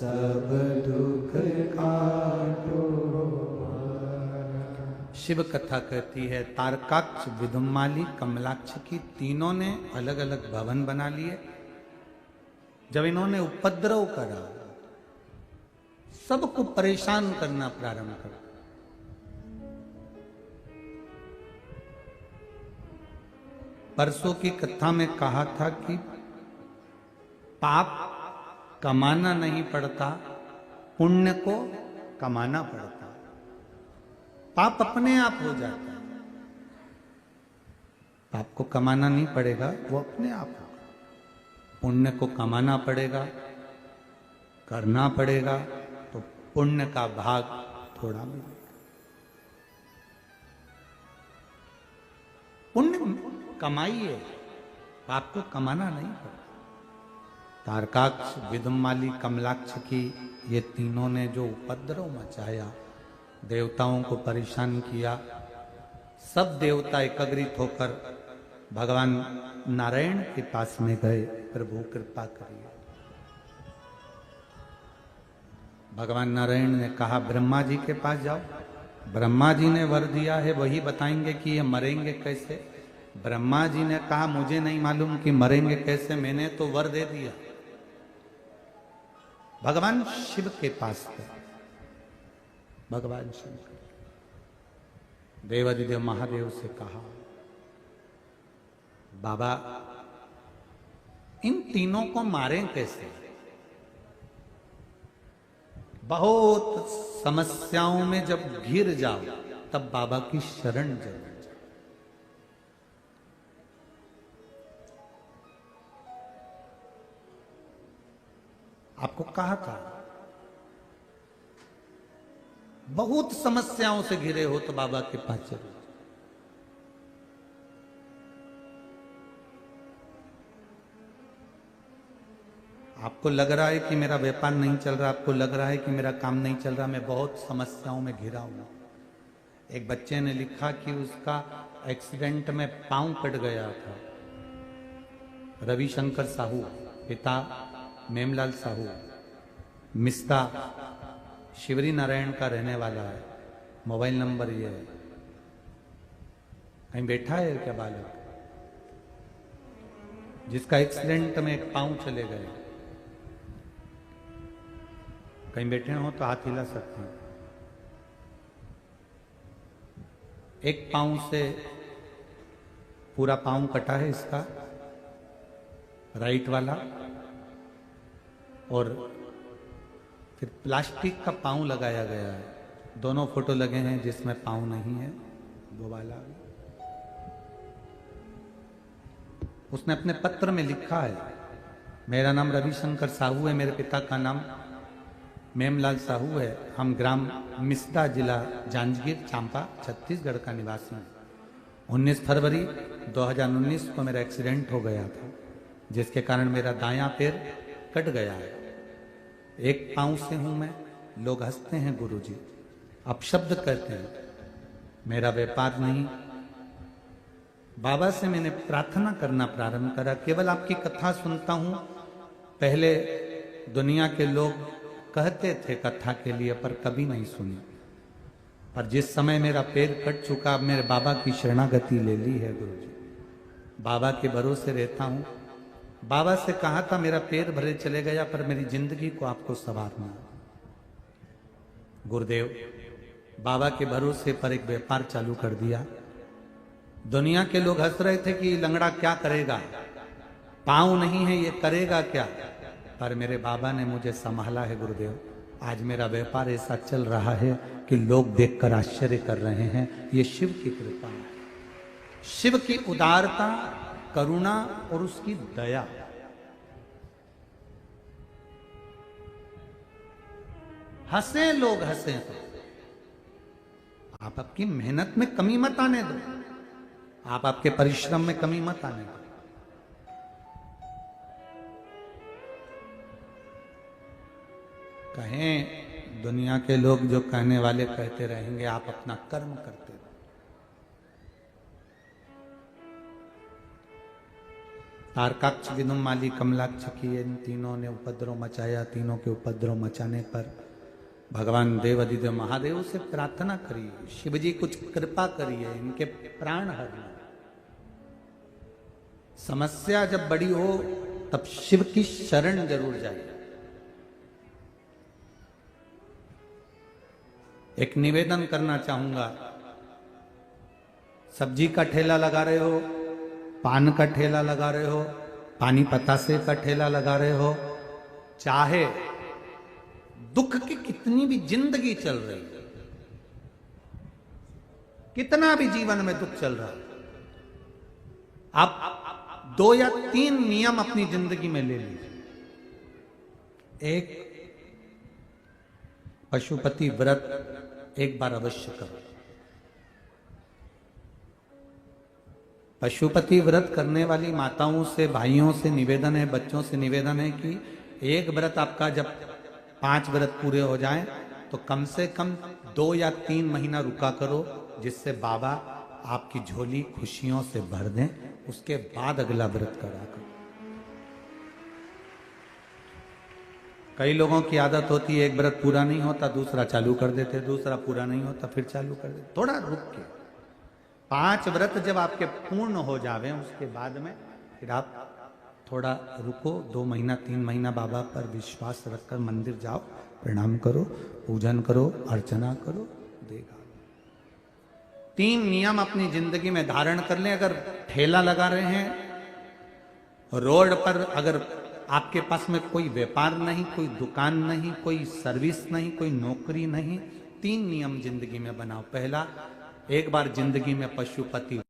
सब दुख काटो हमारा। शिव कथा कहती है तारकाक्ष, विदुम्माली, कमलाक्ष की तीनों ने अलग अलग भवन बना लिए। जब इन्होंने उपद्रव करा, सबको परेशान करना प्रारंभ करा, परसों की कथा में कहा था कि पाप कमाना नहीं पड़ता, पुण्य को कमाना पड़ता। पाप अपने आप हो जाता है, पाप को कमाना नहीं पड़ेगा, वो अपने आप होगा। पुण्य को कमाना पड़ेगा, करना पड़ेगा, तो पुण्य का भाग थोड़ा मिलेगा। पुण्य कमाइए, पाप को कमाना नहीं पड़ता। तारकाक्ष, विदुम्माली, कमलाक्ष की ये तीनों ने जो उपद्रव मचाया, देवताओं को परेशान किया, सब देवता एकत्रित होकर भगवान नारायण के पास में गए, प्रभु कृपा करिए। भगवान नारायण ने कहा ब्रह्मा जी के पास जाओ। ब्रह्मा जी ने वर दिया है, वही बताएंगे कि ये मरेंगे कैसे। ब्रह्मा जी ने कहा मुझे नहीं मालूम कि मरेंगे कैसे, मैंने तो वर दे दिया। भगवान शिव के पास गए। भगवान शंकर देवादिदेव महादेव से कहा बाबा इन तीनों को मारें कैसे। बहुत समस्याओं में जब घिर जाओ तब बाबा की शरण जरूर जाओ। आपको कहा था बहुत समस्याओं से घिरे हो तो बाबा के पास चलो। आपको लग रहा है कि मेरा व्यापार नहीं चल रहा, आपको लग रहा है कि मेरा काम नहीं चल रहा, मैं बहुत समस्याओं में घिरा हूं। एक बच्चे ने लिखा कि उसका एक्सीडेंट में पांव कट गया था। रविशंकर साहू, पिता मेमलाल साहू, मिस्ता शिवरी नारायण का रहने वाला है। मोबाइल नंबर ये है। कहीं बैठा है क्या बालक जिसका एक्सीडेंट में एक पांव चले गए? कहीं बैठे हो तो हाथ हिला सकते हैं। एक पांव से पूरा पांव कटा है इसका, राइट वाला, और फिर प्लास्टिक का पांव लगाया गया है। दोनों फोटो लगे हैं जिसमें पांव नहीं है। उसने अपने पत्र में लिखा है, मेरा नाम रविशंकर साहू है, मेरे पिता का नाम मेमलाल साहू है, हम ग्राम मिस्दा, जिला जांजगीर चांपा, छत्तीसगढ़ का निवासी हूँ। 19 फरवरी 2019 को मेरा एक्सीडेंट हो गया था, जिसके कारण मेरा दायां पैर कट गया है। एक पांव से हूं मैं। लोग हंसते हैं गुरुजी, अपशब्द करते हैं, मेरा व्यापार नहीं। बाबा से मैंने प्रार्थना करना प्रारंभ करा। केवल आपकी कथा सुनता हूं। पहले दुनिया के लोग कहते थे कथा के लिए, पर कभी नहीं सुनी। पर जिस समय मेरा पैर कट चुका, अब मेरे बाबा की शरणागति ले ली है गुरुजी। बाबा के भरोसे रहता हूं। बाबा से कहा था मेरा पैर भले चले गया, पर मेरी जिंदगी को आपको संवारना। गुरुदेव, बाबा के भरोसे पर एक व्यापार चालू कर दिया। दुनिया के लोग हंस रहे थे कि लंगड़ा क्या करेगा, पांव नहीं है, ये करेगा क्या। पर मेरे बाबा ने मुझे संभाला है गुरुदेव। आज मेरा व्यापार ऐसा चल रहा है कि लोग देखकर आश्चर्य कर रहे हैं। ये शिव की कृपा है, शिव की उदारता, करुणा और उसकी दया। हंसे लोग, हंसे तो आप आपकी मेहनत में कमी मत आने दो, आप आपके परिश्रम में कमी मत आने दो। कहें दुनिया के लोग जो कहने वाले कहते रहेंगे, आप अपना कर्म करते रहो। तारकाक्ष, विदुमाली, कमलाक्ष की इन तीनों ने उपद्रव मचाया। तीनों के उपद्रव मचाने पर भगवान देवाधिदेव महादेव से प्रार्थना करिए, शिव जी कुछ कृपा करिए, इनके प्राण हरिए। समस्या जब बड़ी हो तब शिव की शरण जरूर जाइए। एक निवेदन करना चाहूंगा, सब्जी का ठेला लगा रहे हो, पान का ठेला लगा रहे हो, पानी पतासे का ठेला लगा रहे हो, चाहे दुख की कितनी भी जिंदगी चल रही है, कितना भी जीवन में दुख चल रहा है, आप 2 या 3 नियम अपनी जिंदगी में ले लीजिए। एक, पशुपति व्रत एक बार अवश्य करो। पशुपति व्रत करने वाली माताओं से, भाइयों से निवेदन है, बच्चों से निवेदन है कि एक व्रत आपका जब 5 व्रत पूरे हो जाएं तो कम से कम 2 या 3 महीना रुका करो, जिससे बाबा आपकी झोली खुशियों से भर दें। उसके बाद अगला व्रत करा करो। कई लोगों की आदत होती है, एक व्रत पूरा नहीं होता दूसरा चालू कर देते, दूसरा पूरा नहीं होता फिर चालू कर देते। थोड़ा रुक के 5 व्रत जब आपके पूर्ण हो जावे, उसके बाद में फिर आप थोड़ा रुको, 2 महीना 3 महीना बाबा पर विश्वास रखकर मंदिर जाओ, प्रणाम करो, पूजन करो, अर्चना करो, देगा। 3 नियम अपनी जिंदगी में धारण कर लें। अगर ठेला लगा रहे हैं, रोड पर अगर आपके पास में कोई व्यापार नहीं, कोई दुकान नहीं, कोई सर्विस नहीं, कोई नौकरी नहीं, 3 नियम जिंदगी में बनाओ। पहला, एक बार जिंदगी में पशुपति